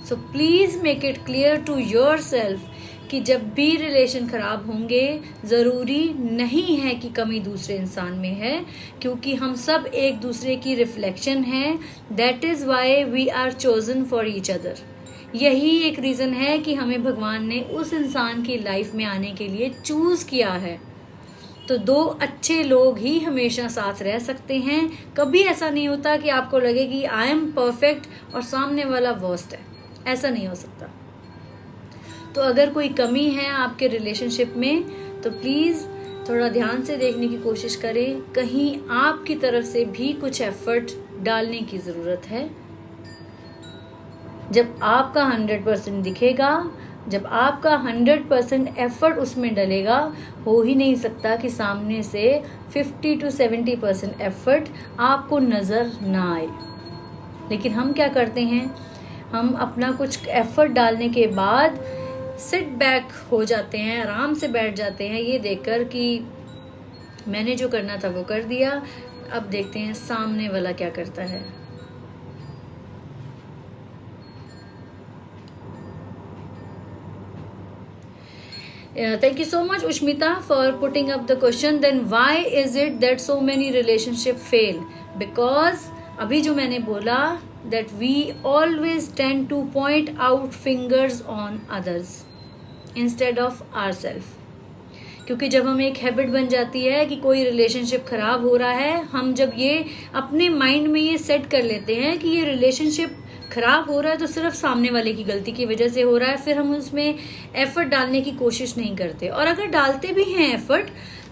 so please make it clear to yourself कि जब भी रिलेशन खराब होंगे ज़रूरी नहीं है कि कमी दूसरे इंसान में है, क्योंकि हम सब एक दूसरे की रिफ्लेक्शन हैं। That is why we are chosen for each other. यही एक रीज़न है कि हमें भगवान ने उस इंसान की लाइफ में आने के लिए चूज़ किया है। तो दो अच्छे लोग ही हमेशा साथ रह सकते हैं। कभी ऐसा नहीं होता कि आपको लगे कि आई एम परफेक्ट और सामने वाला वर्स्ट है, ऐसा नहीं हो सकता। तो अगर कोई कमी है आपके रिलेशनशिप में तो प्लीज़ थोड़ा ध्यान से देखने की कोशिश करें। कहीं आपकी तरफ से भी कुछ एफर्ट डालने की ज़रूरत है। जब आपका 100% दिखेगा, जब आपका 100% एफर्ट उसमें डलेगा, हो ही नहीं सकता कि सामने से 50 to 70% एफर्ट आपको नज़र ना आए। लेकिन हम क्या करते हैं, हम अपना कुछ एफर्ट डालने के बाद सिट बैक हो जाते हैं, आराम से बैठ जाते हैं ये देखकर कि मैंने जो करना था वो कर दिया, अब देखते हैं सामने वाला क्या करता है। Thank you so much, Ushmita, for putting up the question. Then why is it that so many relationship fail? Because अभी जो मैंने बोला that we always tend to point out fingers on others instead of ourselves. क्योंकि जब हम एक habit बन जाती है कि कोई रिलेशनशिप खराब हो रहा है, हम जब ये अपने माइंड में ये सेट कर लेते हैं कि ये रिलेशनशिप खराब हो रहा है तो सिर्फ सामने वाले की गलती की वजह से हो रहा है, फिर हम उसमें एफर्ट डालने की कोशिश नहीं करते। और अगर डालते भी हैं एफर्ट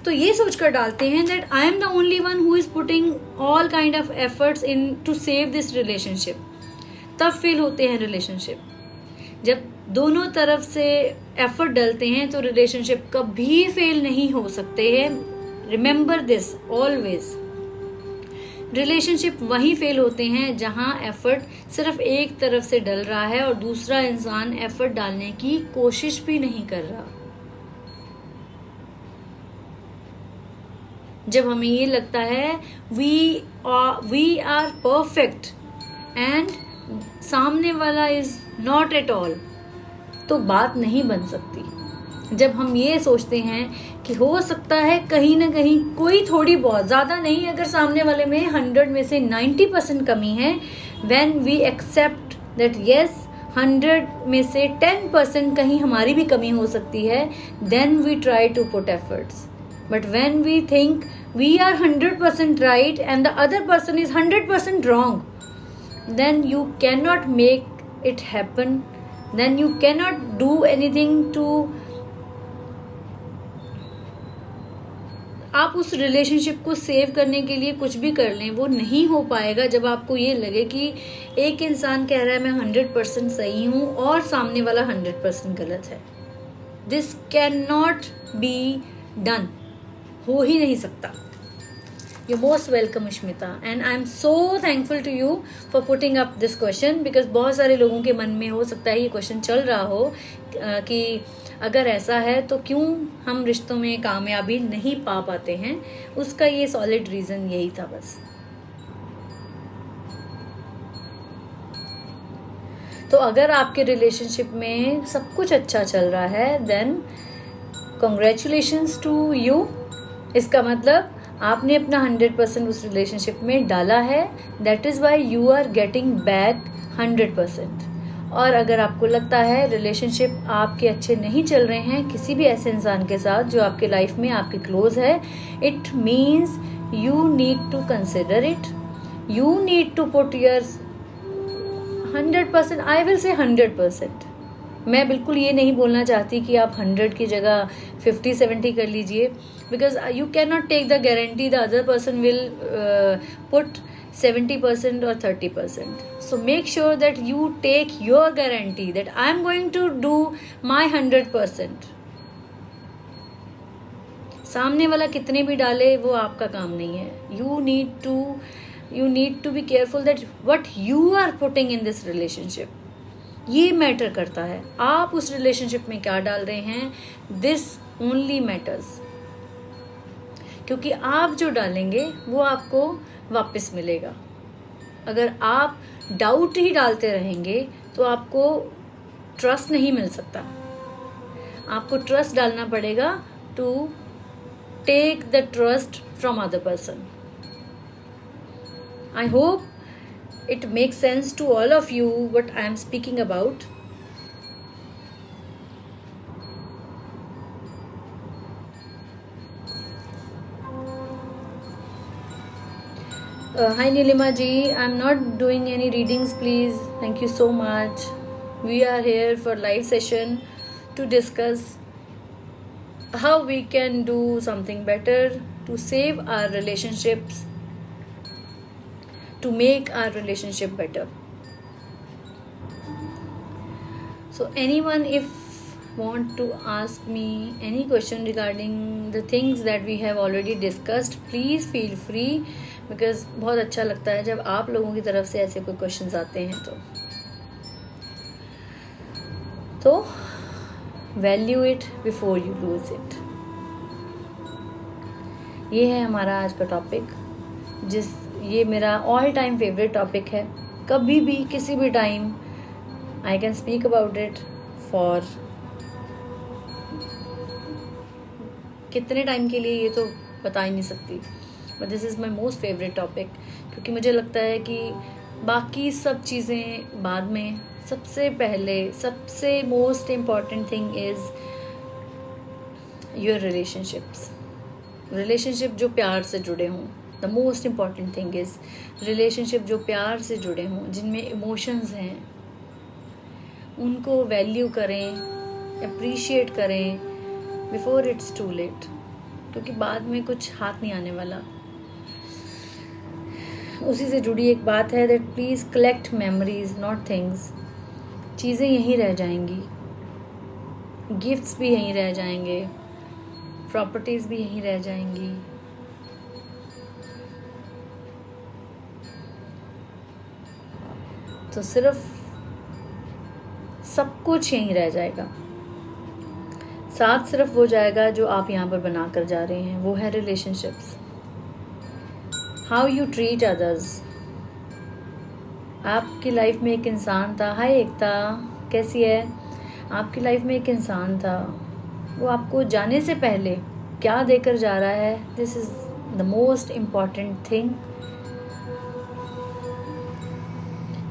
तो ये सोचकर डालते हैं that I am the only one who is putting all kind of efforts in to save this relationship. तब फेल होते हैं रिलेशनशिप। जब दोनों तरफ से एफर्ट डलते हैं तो रिलेशनशिप कभी फेल नहीं हो सकते हैं। Remember this always. रिलेशनशिप वहीं फेल होते हैं जहां एफर्ट सिर्फ एक तरफ से डल रहा है और दूसरा इंसान एफर्ट डालने की कोशिश भी नहीं कर रहा। जब हमें ये लगता है वी आर परफेक्ट एंड सामने वाला इज नॉट एट ऑल, तो बात नहीं बन सकती। जब हम ये सोचते हैं कि हो सकता है कहीं ना कहीं कोई थोड़ी बहुत, ज़्यादा नहीं, अगर सामने वाले में 100 में से 90% कमी है, when we accept that yes 100 में से 10% कहीं हमारी भी कमी हो सकती है, then we try to put efforts. But when we think we are 100% right and the other person is 100% wrong, then you cannot make it happen, then you cannot do anything to, आप उस relationship को save करने के लिए कुछ भी कर लें, वो नहीं हो पाएगा जब आपको ये लगे कि एक इंसान कह रहा है मैं 100% सही हूं और सामने वाला 100% गलत है। This can not be done, हो ही नहीं सकता। You're most welcome, Ushmita, and I'm so thankful to you for putting up this question, because बहुत सारे लोगों के मन में हो सकता है ये क्वेश्चन चल रहा हो कि अगर ऐसा है तो क्यों हम रिश्तों में कामयाबी नहीं पा पाते हैं। उसका ये सॉलिड रीज़न यही था बस। तो अगर आपके रिलेशनशिप में सब कुछ अच्छा चल रहा है, देन कॉन्ग्रेचुलेशंस टू यू। इसका मतलब आपने अपना 100% उस रिलेशनशिप में डाला है। That is why you are getting back 100%। और अगर आपको लगता है रिलेशनशिप आपके अच्छे नहीं चल रहे हैं किसी भी ऐसे इंसान के साथ जो आपके लाइफ में आपके क्लोज है, it means you need to consider it, you need to put your 100%, I will say 100%। मैं बिल्कुल ये नहीं बोलना चाहती कि आप 100 की जगह 50-70 कर लीजिए, because you can not take the guarantee the other person will put 70% or 30%. So make sure that you take your guarantee that I am going to do my 100%. सामने वाला कितने भी डाले वो आपका काम नहीं है। You need to be careful that what you are putting in this relationship, ये मैटर करता है। आप उस रिलेशनशिप में क्या डाल रहे हैं, दिस ओनली मैटर्स। क्योंकि आप जो डालेंगे वो आपको वापस मिलेगा। अगर आप डाउट ही डालते रहेंगे तो आपको ट्रस्ट नहीं मिल सकता। आपको ट्रस्ट डालना पड़ेगा to take the trust from other person. I hope it makes sense to all of you what I am speaking about. Hi Nilima ji, I am not doing any readings, please. Thank you so much. We are here for live session to discuss how we can do something better to save our relationships, to make our relationship better. So anyone if want to ask me any question regarding the things that we have already discussed, please feel free, because बहुत अच्छा लगता है जब आप लोगों की तरफ से ऐसे कोई क्वेश्चंस आते हैं. तो value it before you lose it. ये है हमारा आज का टॉपिक, ये मेरा ऑल टाइम फेवरेट टॉपिक है. कभी भी किसी भी time I can speak about it for कितने टाइम के लिए ये तो बता ही नहीं सकती, but this is my most favourite topic, क्योंकि मुझे लगता है कि बाकी सब चीज़ें बाद में, सबसे पहले सबसे most important thing is your relationship जो प्यार से जुड़े हों. The most important thing is relationship जो प्यार से जुड़े हों, जिनमें इमोशंस हैं, उनको वैल्यू करें, अप्रिशिएट करें बिफोर इट्स टू लेट, क्योंकि बाद में कुछ हाथ नहीं आने वाला. उसी से जुड़ी एक बात है that please collect memories not things. चीज़ें यहीं रह जाएंगी, गिफ्ट्स भी यहीं रह जाएंगे, प्रॉपर्टीज़ भी यहीं रह जाएंगी. तो सिर्फ सब कुछ यहीं रह जाएगा, साथ सिर्फ वो जाएगा जो आप यहाँ पर बना कर जा रहे हैं, वो है relationships. How you treat others. आपकी लाइफ में एक इंसान था. हाय एकता, कैसी है. आपकी लाइफ में एक इंसान था, वो आपको जाने से पहले क्या देकर जा रहा है, this is the most important thing.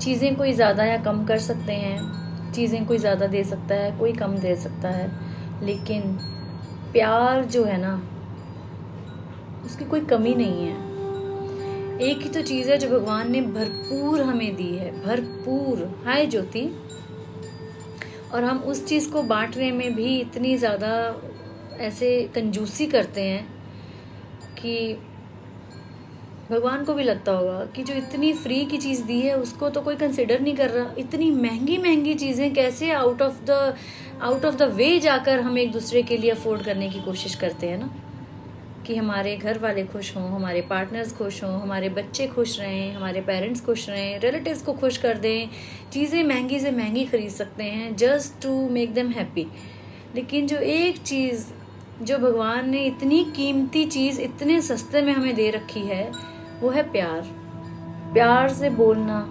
चीज़ें कोई ज़्यादा या कम कर सकते हैं, चीज़ें कोई ज़्यादा दे सकता है, कोई कम दे सकता है, लेकिन प्यार जो है ना, उसकी कोई कमी नहीं है. एक ही तो चीज़ है जो भगवान ने भरपूर हमें दी है, भरपूर. हाय ज्योति. और हम उस चीज़ को बांटने में भी इतनी ज़्यादा ऐसे कंजूसी करते हैं कि भगवान को भी लगता होगा कि जो इतनी फ्री की चीज़ दी है उसको तो कोई कंसिडर नहीं कर रहा. इतनी महंगी महंगी चीज़ें कैसे आउट ऑफ द वे जाकर हम एक दूसरे के लिए अफोर्ड करने की कोशिश करते हैं ना, कि हमारे घर वाले खुश हों, हमारे पार्टनर्स खुश हों, हमारे बच्चे खुश रहें, हमारे पेरेंट्स खुश रहें, रिलेटिव्स को खुश कर दें. चीज़ें महंगी से महंगी खरीद सकते हैं just to make them happy. लेकिन जो एक चीज़ जो भगवान ने इतनी कीमती चीज़ इतने सस्ते में हमें दे रखी है, वो है प्यार. प्यार से बोलना,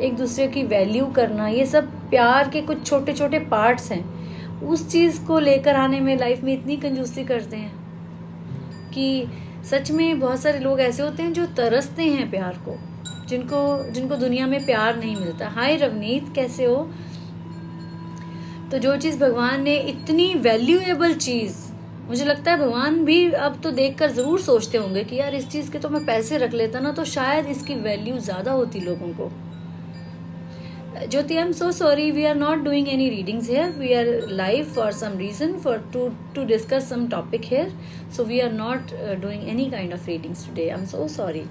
एक दूसरे की वैल्यू करना, ये सब प्यार के कुछ छोटे छोटे पार्ट्स हैं. उस चीज़ को लेकर आने में लाइफ में इतनी कंजूसी करते हैं कि सच में बहुत सारे लोग ऐसे होते हैं जो तरसते हैं प्यार को, जिनको दुनिया में प्यार नहीं मिलता. हाय रवनीत, कैसे हो. तो जो चीज़ भगवान ने इतनी वैल्यूएबल चीज़, मुझे लगता है भगवान भी अब तो देखकर ज़रूर सोचते होंगे कि यार इस चीज़ के तो मैं पैसे रख लेता ना, तो शायद इसकी वैल्यू ज़्यादा होती लोगों को. Jyoti, I'm so sorry, we are not doing any readings here. We are live for some reason, to discuss some topic here. So we are not doing any kind of readings today. I'm so sorry.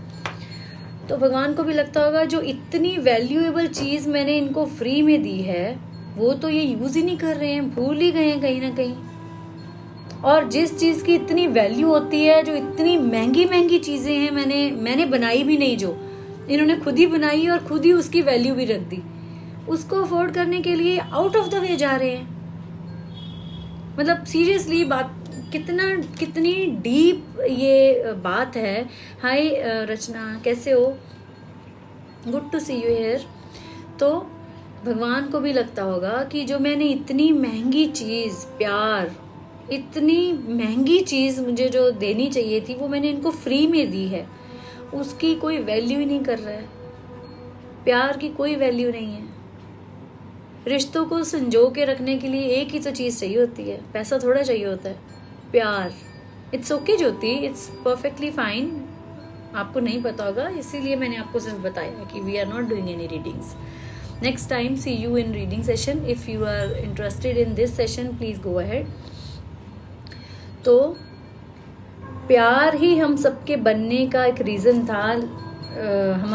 तो भगवान को भी लगता होगा जो इतनी valuable चीज़ मैंने इनको फ्री में दी है, वो तो ये यूज़ ही नहीं कर रहे हैं, भूल ही गए हैं कहीं ना कहीं. और जिस चीज़ की इतनी वैल्यू होती है, जो इतनी महंगी महंगी चीज़ें हैं, मैंने बनाई भी नहीं, जो इन्होंने खुद ही बनाई और खुद ही उसकी वैल्यू भी रख दी, उसको अफोर्ड करने के लिए आउट ऑफ द वे जा रहे हैं. मतलब सीरियसली बात कितनी डीप ये बात है. हाय रचना, कैसे हो. Good to see you here. तो भगवान को भी लगता होगा कि जो मैंने इतनी महंगी चीज़, प्यार, इतनी महंगी चीज़ मुझे जो देनी चाहिए थी वो मैंने इनको फ्री में दी है, उसकी कोई वैल्यू ही नहीं कर रहा है। प्यार की कोई वैल्यू नहीं है। रिश्तों को संजो के रखने के लिए एक ही तो चीज़ चाहिए होती है, पैसा थोड़ा चाहिए होता है, प्यार। It's okay Jyoti, it's perfectly fine. आपको नहीं पता होगा, इसीलिए मैंने आपको सिर्फ बताया कि we are not doing any readings. Next time see you in reading session. If you are interested in this session please go ahead. तो प्यार ही हम सबके बनने का एक रीज़न था,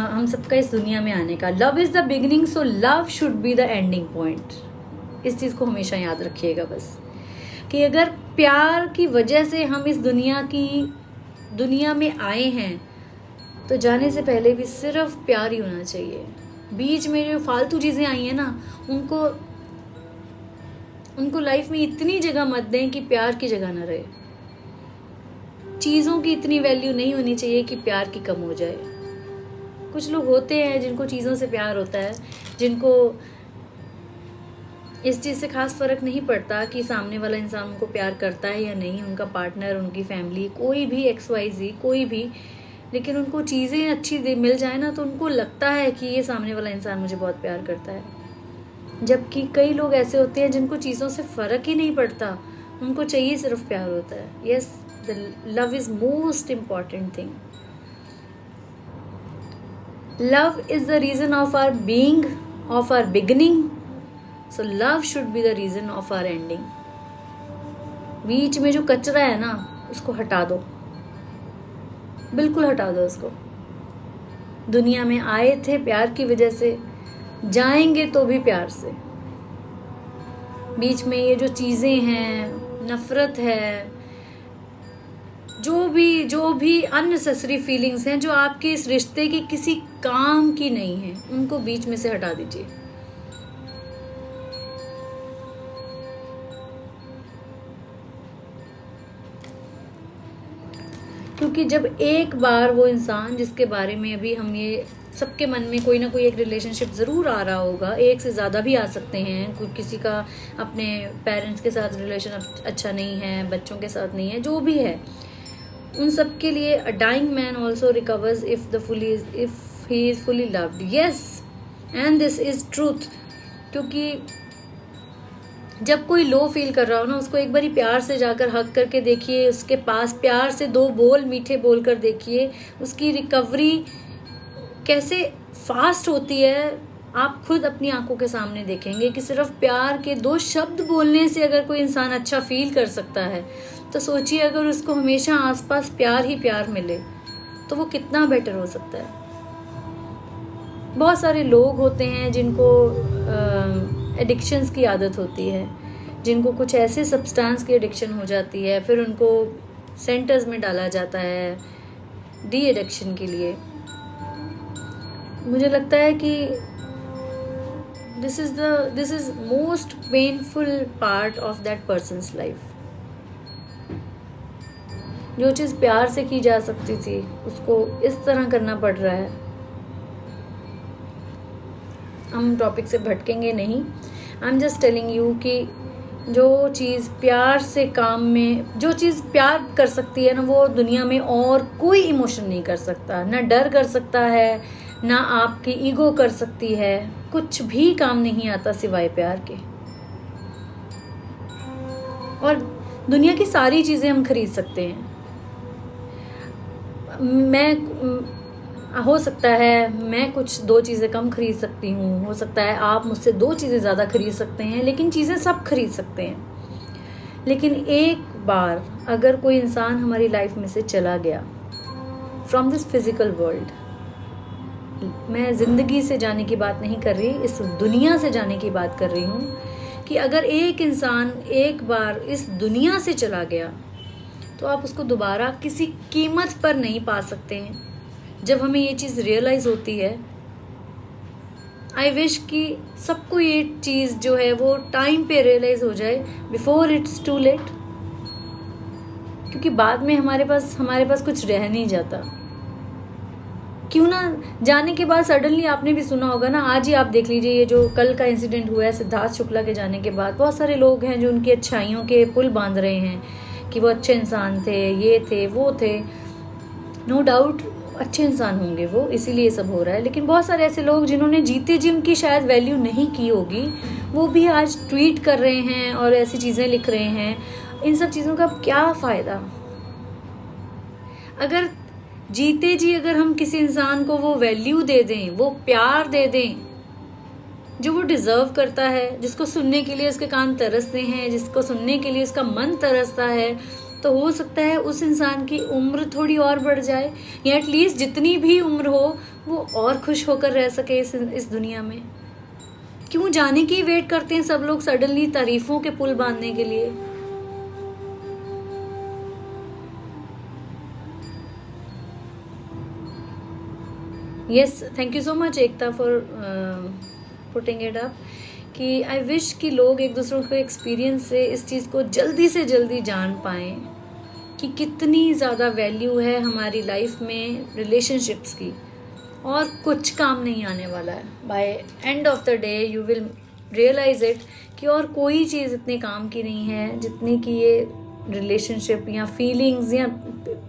हम सबका इस दुनिया में आने का। Love is the beginning, so love should be the ending point. इस चीज़ को हमेशा याद रखिएगा बस, कि अगर प्यार की वजह से हम इस दुनिया में आए हैं तो जाने से पहले भी सिर्फ प्यार ही होना चाहिए। बीच में जो फालतू चीज़ें आई हैं ना, उनको लाइफ में इतनी जगह मत दें कि प्यार की जगह ना रहे। चीज़ों की इतनी वैल्यू नहीं होनी चाहिए कि प्यार की कम हो जाए। कुछ लोग होते हैं जिनको चीज़ों से प्यार होता है, जिनको इस चीज़ से खास फ़र्क नहीं पड़ता कि सामने वाला इंसान उनको प्यार करता है या नहीं, उनका पार्टनर, उनकी फैमिली, कोई भी XYZ, कोई भी। लेकिन उनको चीज़ें अच्छी मिल जाए ना तो उनको लगता है कि ये सामने वाला इंसान मुझे बहुत प्यार करता है। जबकि कई लोग ऐसे होते हैं जिनको चीज़ों से फ़र्क ही नहीं पड़ता, उनको चाहिए सिर्फ प्यार होता है। Yes, the love is most important thing. Love is the reason of our being, of our beginning, so love should be the reason of our ending. बीच में जो कचरा है ना, उसको हटा दो, बिल्कुल हटा दो उसको। दुनिया में आए थे प्यार की वजह से, जाएंगे तो भी प्यार से। बीच में ये जो चीज़ें हैं, नफरत है, जो भी अननेसेसरी फीलिंग्स हैं जो आपके इस रिश्ते के किसी काम की नहीं है, उनको बीच में से हटा दीजिए। क्योंकि जब एक बार वो इंसान जिसके बारे में अभी हम ये सबके मन में कोई ना कोई एक रिलेशनशिप ज़रूर आ रहा होगा, एक से ज़्यादा भी आ सकते हैं। कोई किसी का अपने पेरेंट्स के साथ रिलेशन अच्छा नहीं है, बच्चों के साथ नहीं है, जो भी है, उन सब के लिए a dying man also recovers if he is fully loved. Yes, and this is truth. क्योंकि जब कोई लो फील कर रहा हो ना, उसको एक बारी प्यार से जाकर हक करके देखिए, उसके पास प्यार से 2 बोल मीठे बोल कर देखिए, उसकी रिकवरी कैसे फास्ट होती है। आप खुद अपनी आंखों के सामने देखेंगे कि सिर्फ प्यार के 2 शब्द बोलने से अगर कोई इंसान अच्छा फील कर सकता है, तो सोचिए अगर उसको हमेशा आसपास प्यार ही प्यार मिले तो वो कितना बेटर हो सकता है। बहुत सारे लोग होते हैं जिनको एडिक्शंस की आदत होती है, जिनको कुछ ऐसे सब्सटेंस की एडिक्शन हो जाती है, फिर उनको सेंटर्स में डाला जाता है डी एडिक्शन के लिए। मुझे लगता है कि this is most painful part of that persons life. जो चीज़ प्यार से की जा सकती थी उसको इस तरह करना पड़ रहा है। हम टॉपिक से भटकेंगे नहीं। I am just telling you कि जो चीज़ प्यार से काम में, जो चीज़ प्यार कर सकती है ना, वो दुनिया में और कोई इमोशन नहीं कर सकता। ना डर कर सकता है, ना आपकी ईगो कर सकती है, कुछ भी काम नहीं आता सिवाय प्यार के। और दुनिया की सारी चीज़ें हम खरीद सकते हैं। हो सकता है मैं कुछ 2 चीज़ें कम खरीद सकती हूँ, हो सकता है आप मुझसे 2 चीज़ें ज़्यादा खरीद सकते हैं, लेकिन चीज़ें सब खरीद सकते हैं। लेकिन एक बार अगर कोई इंसान हमारी लाइफ में से चला गया, फ्रॉम दिस फिजिकल वर्ल्ड, मैं ज़िंदगी से जाने की बात नहीं कर रही, इस दुनिया से जाने की बात कर रही हूँ, कि अगर एक इंसान एक बार इस दुनिया से चला गया तो आप उसको दोबारा किसी कीमत पर नहीं पा सकते हैं। जब हमें ये चीज़ रियलाइज़ होती है, आई विश कि सबको ये चीज़ जो है वो टाइम पे रियलाइज़ हो जाए, बिफोर इट्स टू लेट। क्योंकि बाद में हमारे पास कुछ रह नहीं जाता। क्यों ना जाने के बाद सडनली, आपने भी सुना होगा ना, आज ही आप देख लीजिए ये जो कल का इंसिडेंट हुआ है सिद्धार्थ शुक्ला के जाने के बाद, बहुत सारे लोग हैं जो उनकी अच्छाइयों के पुल बांध रहे हैं कि वो अच्छे इंसान थे, ये थे, वो थे। नो डाउट अच्छे इंसान होंगे वो, इसीलिए ये सब हो रहा है। लेकिन बहुत सारे ऐसे लोग जिन्होंने जीते जी उनकी शायद वैल्यू नहीं की होगी, वो भी आज ट्वीट कर रहे हैं और ऐसी चीज़ें लिख रहे हैं। इन सब चीज़ों का क्या फ़ायदा? अगर जीते जी अगर हम किसी इंसान को वो वैल्यू दे दें, वो प्यार दे दें जो वो डिजर्व करता है, जिसको सुनने के लिए उसके कान तरसते हैं, जिसको सुनने के लिए उसका मन तरसता है, तो हो सकता है उस इंसान की उम्र थोड़ी और बढ़ जाए, या एटलीस्ट जितनी भी उम्र हो वो और खुश होकर रह सके इस दुनिया में। क्यों जाने की वेट करते हैं सब लोग सडनली तारीफों के पुल बांधने के लिए? Yes, thank you so much Ekta for putting it up कि आई विश कि लोग एक दूसरों के एक्सपीरियंस से इस चीज़ को जल्दी से जल्दी जान पाएं कि कितनी ज़्यादा वैल्यू है हमारी लाइफ में रिलेशनशिप्स की, और कुछ काम नहीं आने वाला है। By end of the day you will realize it कि और कोई चीज़ इतने काम की नहीं है जितनी कि ये रिलेशनशिप या फीलिंग्स या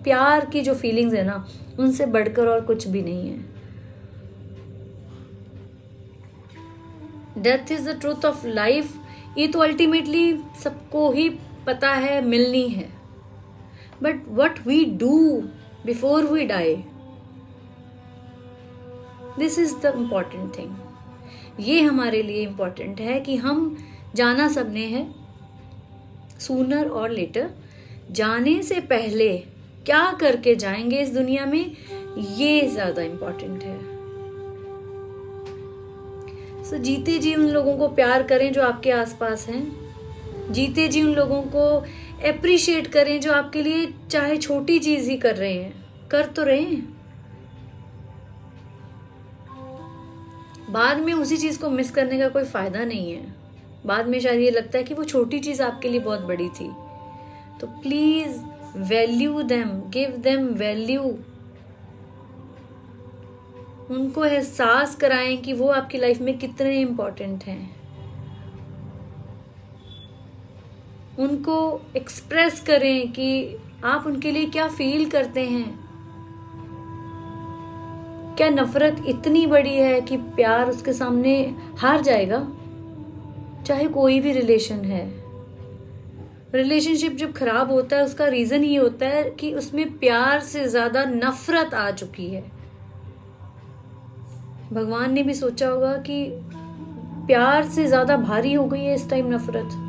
प्यार की जो फीलिंग्स है ना, उनसे बढ़कर और कुछ भी नहीं है। Death is the truth of life, ये तो अल्टीमेटली सबको ही पता है, मिलनी है। But what we do before we die, this is the important thing. ये हमारे लिए इम्पॉर्टेंट है कि हम जाना सबने है, सूनर और लेटर। जाने से पहले क्या करके जाएंगे इस दुनिया में, ये ज्यादा इम्पॉर्टेंट है। सो जीते जी उन लोगों को प्यार करें जो आपके आसपास हैं। जीते जी उन लोगों को एप्रिशिएट करें जो आपके लिए चाहे छोटी चीज ही कर रहे हैं, कर तो रहे हैं। बाद में उसी चीज को मिस करने का कोई फायदा नहीं है। बाद में शायद ये लगता है कि वो छोटी चीज आपके लिए बहुत बड़ी थी। तो please value them, give them value. उनको एहसास कराएं कि वो आपकी लाइफ में कितने इम्पोर्टेंट हैं। उनको एक्सप्रेस करें कि आप उनके लिए क्या फील करते हैं। क्या नफरत इतनी बड़ी है कि प्यार उसके सामने हार जाएगा? चाहे कोई भी रिलेशन है, रिलेशनशिप जब खराब होता है उसका रीजन ये होता है कि उसमें प्यार से ज्यादा नफरत आ चुकी है। भगवान ने भी सोचा होगा कि प्यार से ज्यादा भारी हो गई है इस टाइम नफरत।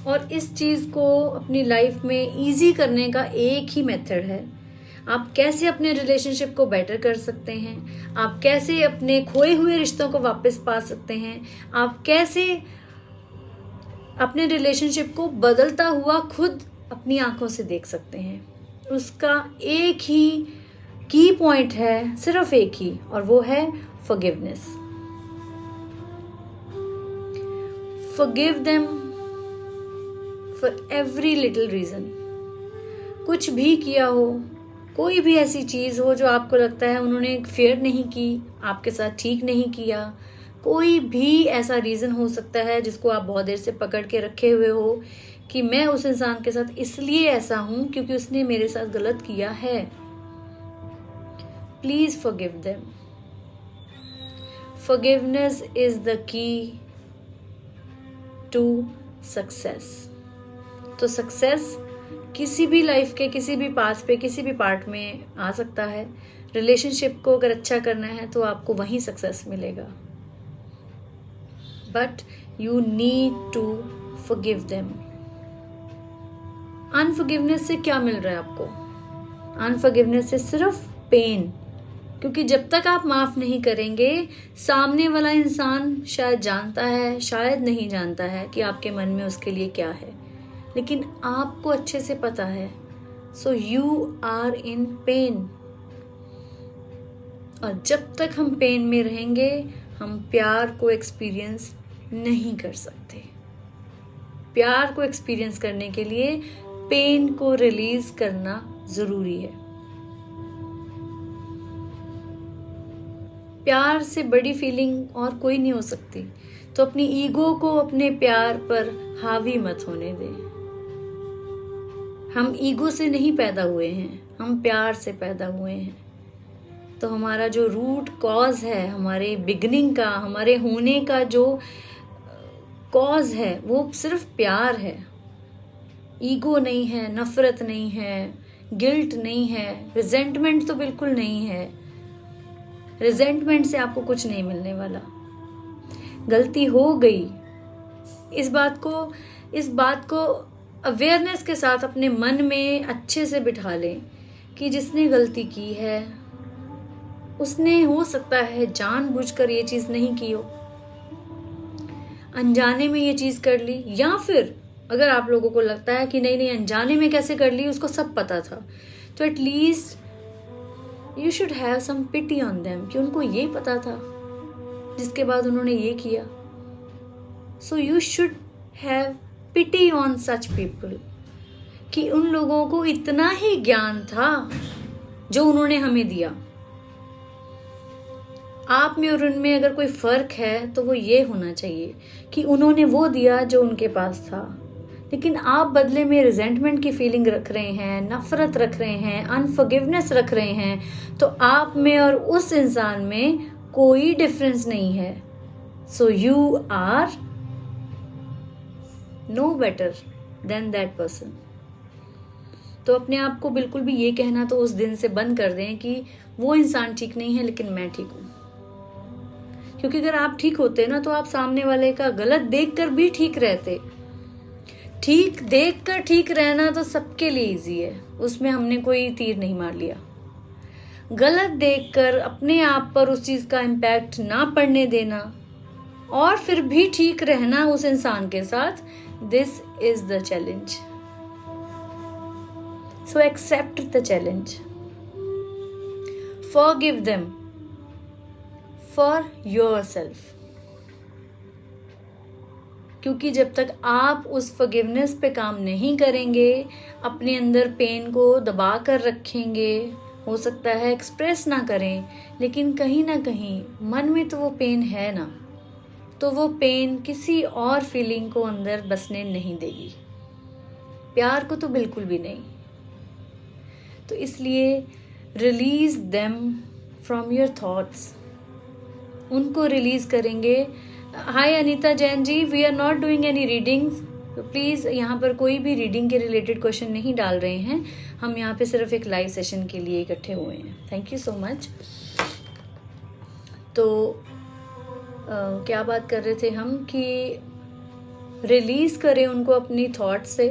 और इस चीज को अपनी लाइफ में इजी करने का एक ही मेथड है। आप कैसे अपने रिलेशनशिप को बेटर कर सकते हैं, आप कैसे अपने खोए हुए रिश्तों को वापस पा सकते हैं, आप कैसे अपने रिलेशनशिप को बदलता हुआ खुद अपनी आंखों से देख सकते हैं। उसका एक ही की पॉइंट है, सिर्फ एक ही, और वो है forgiveness. Forgive them for every little reason. कुछ भी किया हो, कोई भी ऐसी चीज हो जो आपको लगता है उन्होंने फेयर नहीं की, आपके साथ ठीक नहीं किया, कोई भी ऐसा रीजन हो सकता है जिसको आप बहुत देर से पकड़ के रखे हुए हो कि मैं उस इंसान के साथ इसलिए ऐसा हूं क्योंकि उसने मेरे साथ गलत किया है। Please forgive them. Forgiveness is the key to success. तो सक्सेस किसी भी लाइफ के किसी भी पास पे, किसी भी पार्ट में आ सकता है। रिलेशनशिप को अगर अच्छा करना है तो आपको वहीं सक्सेस मिलेगा, but you need to forgive them. Unforgiveness से क्या मिल रहा है आपको? अनफॉरगिवनेस से सिर्फ पेन, क्योंकि जब तक आप माफ नहीं करेंगे, सामने वाला इंसान शायद जानता है, शायद नहीं जानता है कि आपके मन में उसके लिए क्या है, लेकिन आपको अच्छे से पता है। So you are in pain, और जब तक हम पेन में रहेंगे हम प्यार को एक्सपीरियंस नहीं कर सकते। प्यार को एक्सपीरियंस करने के लिए पेन को रिलीज करना जरूरी है। प्यार से बड़ी फीलिंग और कोई नहीं हो सकती। तो अपनी ईगो को अपने प्यार पर हावी मत होने दें। हम ईगो से नहीं पैदा हुए हैं, हम प्यार से पैदा हुए हैं। तो हमारा जो रूट कॉज है, हमारे बिगनिंग का, हमारे होने का जो कॉज है, वो सिर्फ प्यार है। ईगो नहीं है, नफरत नहीं है, गिल्ट नहीं है, रिजेंटमेंट तो बिल्कुल नहीं है। रिजेंटमेंट से आपको कुछ नहीं मिलने वाला। गलती हो गई, इस बात को अवेयरनेस के साथ अपने मन में अच्छे से बिठा लें कि जिसने गलती की है उसने हो सकता है जानबूझकर ये चीज नहीं की हो, अनजाने में ये चीज कर ली, या फिर अगर आप लोगों को लगता है कि नहीं अनजाने में कैसे कर ली, उसको सब पता था, तो at least you should have some pity on them कि उनको ये पता था जिसके बाद उन्होंने ये किया। So you should have pity on such people कि उन लोगों को इतना ही ज्ञान था जो उन्होंने हमें दिया। आप में और उनमें अगर कोई फर्क है तो वो ये होना चाहिए कि उन्होंने वो दिया जो उनके पास था, लेकिन आप बदले में रिजेंटमेंट की फीलिंग रख रहे हैं, नफरत रख रहे हैं, अनफॉरगिवनेस रख रहे हैं, तो आप में और उस इंसान में कोई डिफरेंस नहीं है। So you are no better than that person. तो अपने आप को बिल्कुल भी ये कहना तो उस दिन से बंद कर दें कि वो इंसान ठीक नहीं है लेकिन मैं ठीक हूं। क्योंकि अगर आप ठीक होते ना तो आप सामने वाले का गलत देखकर भी ठीक रहते। ठीक देखकर ठीक रहना तो सबके लिए इजी है, उसमें हमने कोई तीर नहीं मार लिया। गलत देखकर अपने आप पर उस चीज का इम्पैक्ट ना पड़ने देना और फिर भी ठीक रहना उस इंसान के साथ, this is the challenge. So accept the challenge, forgive them for yourself. क्योंकि जब तक आप उस फॉरगिवनेस पे काम नहीं करेंगे, अपने अंदर पेन को दबा कर रखेंगे, हो सकता है एक्सप्रेस ना करें, लेकिन कहीं ना कहीं मन में तो वो पेन है ना, तो वो पेन किसी और फीलिंग को अंदर बसने नहीं देगी, प्यार को तो बिल्कुल भी नहीं। तो इसलिए release them from your thoughts, उनको रिलीज करेंगे। Hi Anita Jain ji, we are not doing any readings, तो प्लीज़ यहाँ पर कोई भी रीडिंग के रिलेटेड क्वेश्चन नहीं डाल रहे हैं। हम यहाँ पे सिर्फ एक लाइव सेशन के लिए इकट्ठे हुए हैं। Thank you so much. तो क्या बात कर रहे थे हम कि रिलीज करें उनको अपनी थॉट्स से,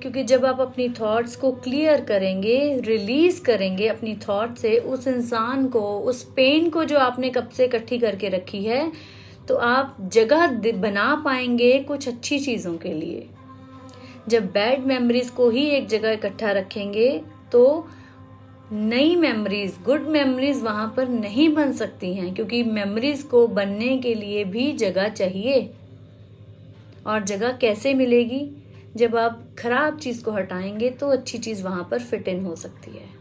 क्योंकि जब आप अपनी थॉट्स को क्लियर करेंगे, रिलीज करेंगे अपनी थॉट से उस इंसान को, उस पेन को जो आपने कब से इकट्ठी करके रखी है, तो आप जगह बना पाएंगे कुछ अच्छी चीज़ों के लिए। जब बैड मेमोरीज को ही एक जगह इकट्ठा रखेंगे तो नई मेमोरीज, गुड मेमोरीज वहां पर नहीं बन सकती हैं, क्योंकि मेमोरीज को बनने के लिए भी जगह चाहिए। और जगह कैसे मिलेगी? जब आप खराब चीज को हटाएंगे तो अच्छी चीज वहां पर फिट इन हो सकती है।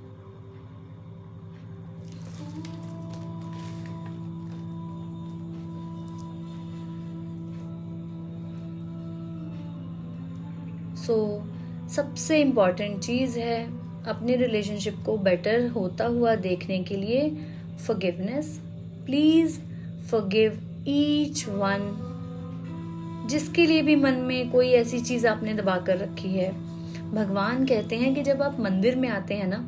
सबसे इम्पॉर्टेंट चीज है अपने रिलेशनशिप को बेटर होता हुआ देखने के लिए forgiveness. Please forgive each one. जिसके लिए भी मन में कोई ऐसी चीज आपने दबा कर रखी है, भगवान कहते हैं कि जब आप मंदिर में आते हैं ना,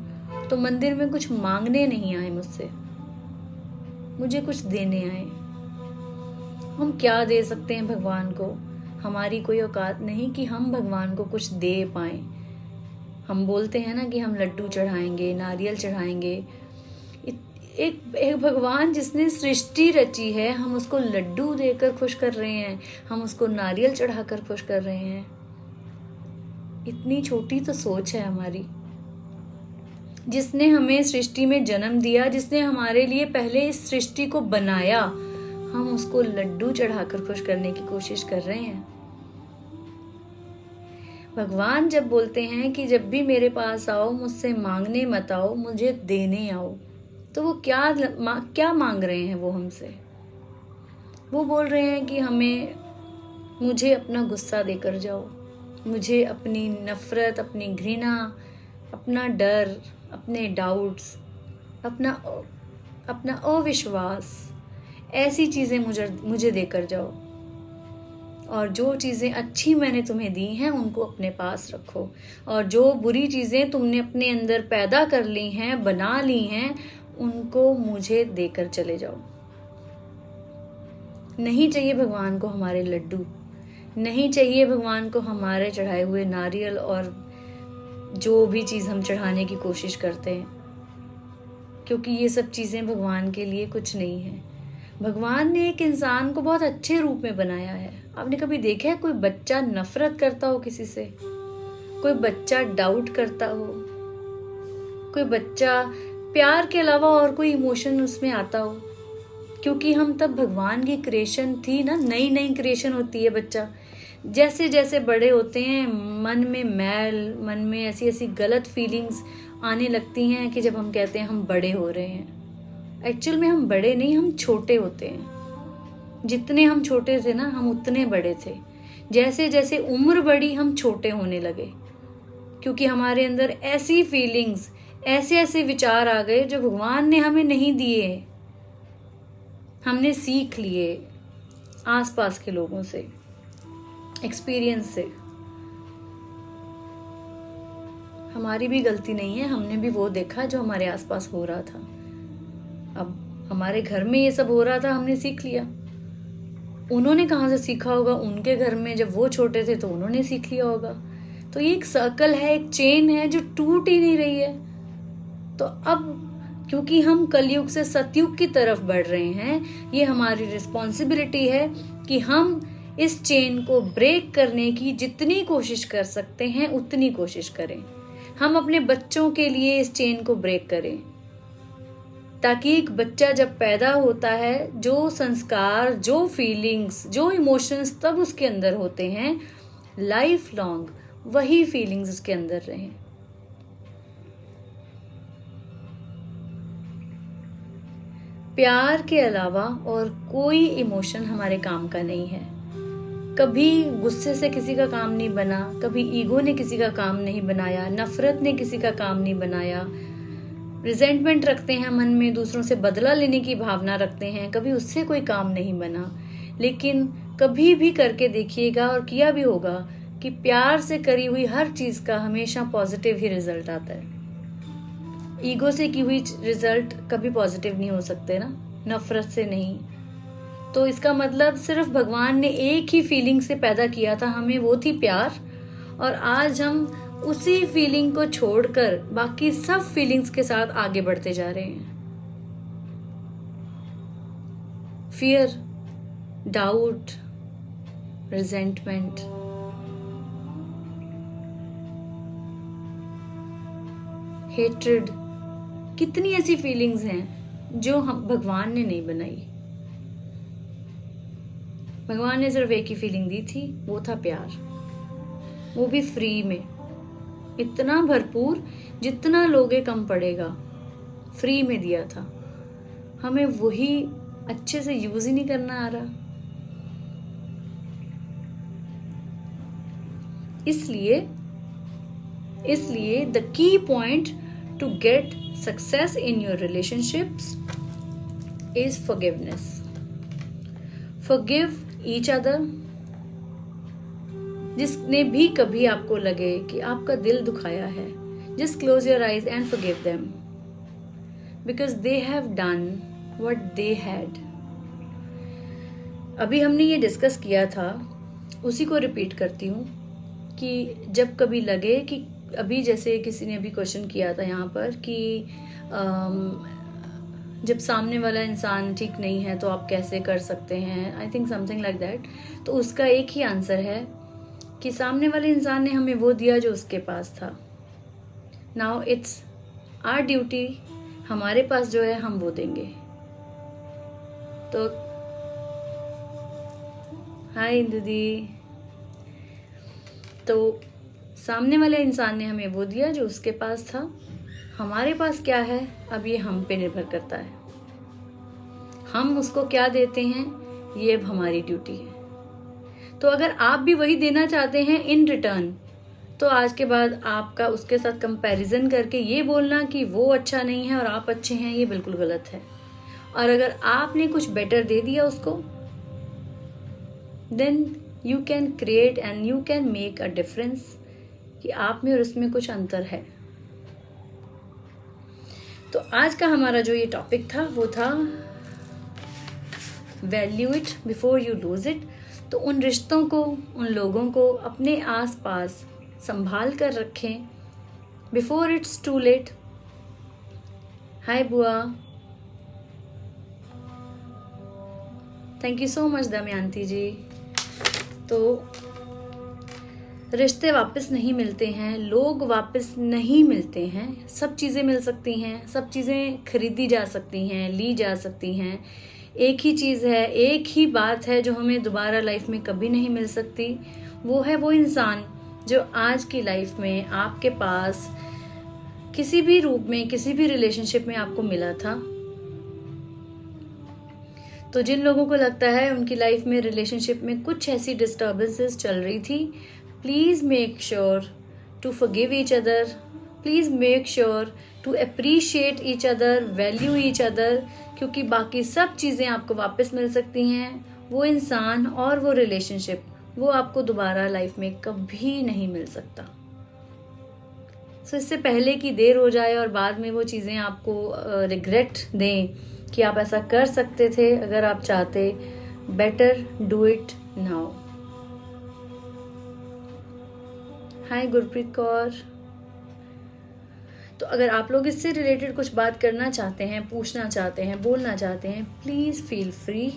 तो मंदिर में कुछ मांगने नहीं आए मुझसे, मुझे कुछ देने आए। हम क्या दे सकते हैं भगवान को? हमारी कोई औकात नहीं कि हम भगवान को कुछ दे पाए। हम बोलते हैं ना कि हम लड्डू चढ़ाएंगे, नारियल चढ़ाएंगे। एक भगवान जिसने सृष्टि रची है, हम उसको लड्डू देकर खुश कर रहे हैं, हम उसको नारियल चढ़ाकर खुश कर रहे हैं। इतनी छोटी तो सोच है हमारी। जिसने हमें सृष्टि में जन्म दिया, जिसने हमारे लिए पहले इस सृष्टि को बनाया, हम उसको लड्डू चढ़ाकर खुश करने की कोशिश कर रहे हैं। भगवान जब बोलते हैं कि जब भी मेरे पास आओ मुझसे मांगने मत आओ, मुझे देने आओ, तो वो क्या मांग रहे हैं वो हमसे? वो बोल रहे हैं कि मुझे अपना गुस्सा देकर जाओ, मुझे अपनी नफरत, अपनी घृणा, अपना डर, अपने डाउट्स, अपना अविश्वास, ऐसी चीज़ें मुझे देकर जाओ। और जो चीज़ें अच्छी मैंने तुम्हें दी हैं उनको अपने पास रखो, और जो बुरी चीज़ें तुमने अपने अंदर पैदा कर ली हैं, बना ली हैं, उनको मुझे देकर चले जाओ। नहीं चाहिए भगवान को हमारे लड्डू, नहीं चाहिए भगवान को हमारे चढ़ाए हुए नारियल और जो भी चीज़ हम चढ़ाने की कोशिश करते हैं, क्योंकि ये सब चीज़ें भगवान के लिए कुछ नहीं है। भगवान ने एक इंसान को बहुत अच्छे रूप में बनाया है। आपने कभी देखा है कोई बच्चा नफरत करता हो किसी से? कोई बच्चा डाउट करता हो? कोई बच्चा प्यार के अलावा और कोई इमोशन उसमें आता हो? क्योंकि हम तब भगवान की क्रिएशन थी ना, नई नई क्रिएशन होती है बच्चा। जैसे जैसे बड़े होते हैं मन में मैल, मन में ऐसी ऐसी गलत फीलिंग्स आने लगती हैं कि जब हम कहते हैं हम बड़े हो रहे हैं। एक्चुअल में हम बड़े नहीं, हम छोटे होते हैं। जितने हम छोटे थे ना, हम उतने बड़े थे। जैसे जैसे उम्र बढ़ी हम छोटे होने लगे, क्योंकि हमारे अंदर ऐसी फीलिंग्स, ऐसे ऐसे विचार आ गए जो भगवान ने हमें नहीं दिए। हमने सीख लिए आसपास के लोगों से, एक्सपीरियंस से। हमारी भी गलती नहीं है, हमने भी वो देखा जो हमारे आसपास हो रहा था। अब हमारे घर में ये सब हो रहा था, हमने सीख लिया। उन्होंने कहाँ से सीखा होगा? उनके घर में जब वो छोटे थे तो उन्होंने सीख लिया होगा। तो ये एक सर्कल है, एक चेन है जो टूट ही नहीं रही है। तो अब क्योंकि हम कलयुग से सतयुग की तरफ बढ़ रहे हैं, ये हमारी रिस्पॉन्सिबिलिटी है कि हम इस चेन को ब्रेक करने की जितनी कोशिश कर सकते हैं उतनी कोशिश करें। हम अपने बच्चों के लिए इस चेन को ब्रेक करें, ताकि एक बच्चा जब पैदा होता है, जो संस्कार, जो फीलिंग्स, जो इमोशंस तब उसके अंदर होते हैं, लाइफ लॉन्ग वही फीलिंग्स उसके अंदर रहें। प्यार के अलावा और कोई इमोशन हमारे काम का नहीं है। कभी गुस्से से किसी का काम नहीं बना, कभी ईगो ने किसी का काम नहीं बनाया, नफरत ने किसी का काम नहीं बनाया। रिजेंटमेंट रखते हैं मन में, दूसरों से बदला लेने की भावना रखते हैं, कभी उससे कोई काम नहीं बना। लेकिन कभी भी करके देखिएगा, और किया भी होगा, कि प्यार से करी हुई हर चीज का हमेशा पॉजिटिव ही रिजल्ट आता है। ईगो से की हुई रिजल्ट कभी पॉजिटिव नहीं हो सकते ना, नफरत से नहीं। तो इसका मतलब सिर्फ भगवान ने एक ही फीलिंग से पैदा किया था हमें, वो थी प्यार। और आज हम उसी फीलिंग को छोड़कर बाकी सब फीलिंग्स के साथ आगे बढ़ते जा रहे हैं। फियर, डाउट, रिजेंटमेंट, हेट्रेड, कितनी ऐसी फीलिंग्स हैं जो हम भगवान ने नहीं बनाई। भगवान ने सिर्फ एक ही फीलिंग दी थी, वो था प्यार। वो भी फ्री में, इतना भरपूर जितना लोगे कम पड़ेगा, फ्री में दिया था। हमें वही अच्छे से यूज ही नहीं करना आ रहा। इसलिए the key point to get success in your relationships is forgiveness. Forgive each other. जिसने भी कभी आपको लगे कि आपका दिल दुखाया है, just close your eyes and forgive them, because they have done what they had. अभी हमने ये डिस्कस किया था, उसी को रिपीट करती हूँ कि जब कभी लगे कि अभी जैसे किसी ने अभी क्वेश्चन किया था यहाँ पर कि जब सामने वाला इंसान ठीक नहीं है तो आप कैसे कर सकते हैं, I think something like that. तो उसका एक ही आंसर है कि सामने वाले इंसान ने हमें वो दिया जो उसके पास था। नाउ इट्स आवर ड्यूटी, हमारे पास जो है हम वो देंगे। तो हाय इंदु दी। तो सामने वाले इंसान ने हमें वो दिया जो उसके पास था, हमारे पास क्या है अब ये हम पे निर्भर करता है। हम उसको क्या देते हैं ये अब हमारी ड्यूटी है। तो अगर आप भी वही देना चाहते हैं इन रिटर्न, तो आज के बाद आपका उसके साथ कंपैरिजन करके ये बोलना कि वो अच्छा नहीं है और आप अच्छे हैं, ये बिल्कुल गलत है। और अगर आपने कुछ बेटर दे दिया उसको, then you can create and you can make a difference कि आप में और उसमें कुछ अंतर है। तो आज का हमारा जो ये टॉपिक था वो था value it before you lose it. तो उन रिश्तों को, उन लोगों को अपने आसपास संभाल कर रखें before it's too late. Hi बुआ, thank you so much Damayanti ji. तो रिश्ते वापस नहीं मिलते हैं, लोग वापस नहीं मिलते हैं। सब चीज़ें मिल सकती हैं, सब चीज़ें खरीदी जा सकती हैं, ली जा सकती हैं। एक ही चीज़ है, एक ही बात है जो हमें दोबारा लाइफ में कभी नहीं मिल सकती। वो है वो इंसान जो आज की लाइफ में आपके पास किसी भी रूप में, किसी भी रिलेशनशिप में आपको मिला था। तो जिन लोगों को लगता है उनकी लाइफ में, रिलेशनशिप में कुछ ऐसी डिस्टर्बेंसेस चल रही थी, please make sure to forgive each other, please make sure to appreciate each other, value each other, क्योंकि बाकी सब चीज़ें आपको वापस मिल सकती हैं। वो इंसान और वो रिलेशनशिप, वो आपको दोबारा लाइफ में कभी नहीं मिल सकता। सो इससे पहले कि देर हो जाए और बाद में वो चीज़ें आपको रिग्रेट दें कि आप ऐसा कर सकते थे अगर आप चाहते, बेटर डू इट नाउ। हाय गुरप्रीत कौर। तो अगर आप लोग इससे रिलेटेड कुछ बात करना चाहते हैं, पूछना चाहते हैं, बोलना चाहते हैं, प्लीज फील फ्री।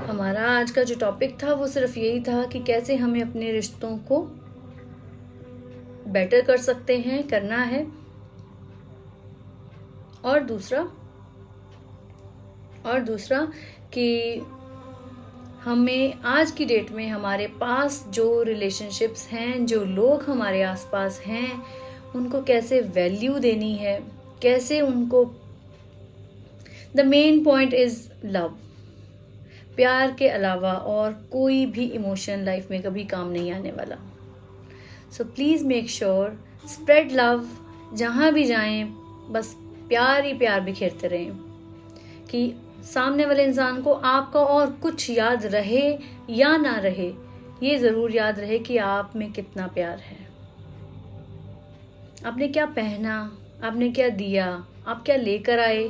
हमारा आज का जो टॉपिक था वो सिर्फ यही था कि कैसे हमें अपने रिश्तों को बेटर कर सकते हैं, करना है। और दूसरा कि हमें आज की डेट में हमारे पास जो रिलेशनशिप्स हैं, जो लोग हमारे आसपास हैं, उनको कैसे वैल्यू देनी है, कैसे उनको, the main point is love. प्यार के अलावा और कोई भी इमोशन लाइफ में कभी काम नहीं आने वाला। सो please make sure, spread love. जहां भी जाएं बस प्यार ही प्यार बिखेरते रहें कि सामने वाले इंसान को आपका और कुछ याद रहे या ना रहे, ये जरूर याद रहे कि आप में कितना प्यार है। आपने क्या पहना, आपने क्या दिया, आप क्या लेकर आए,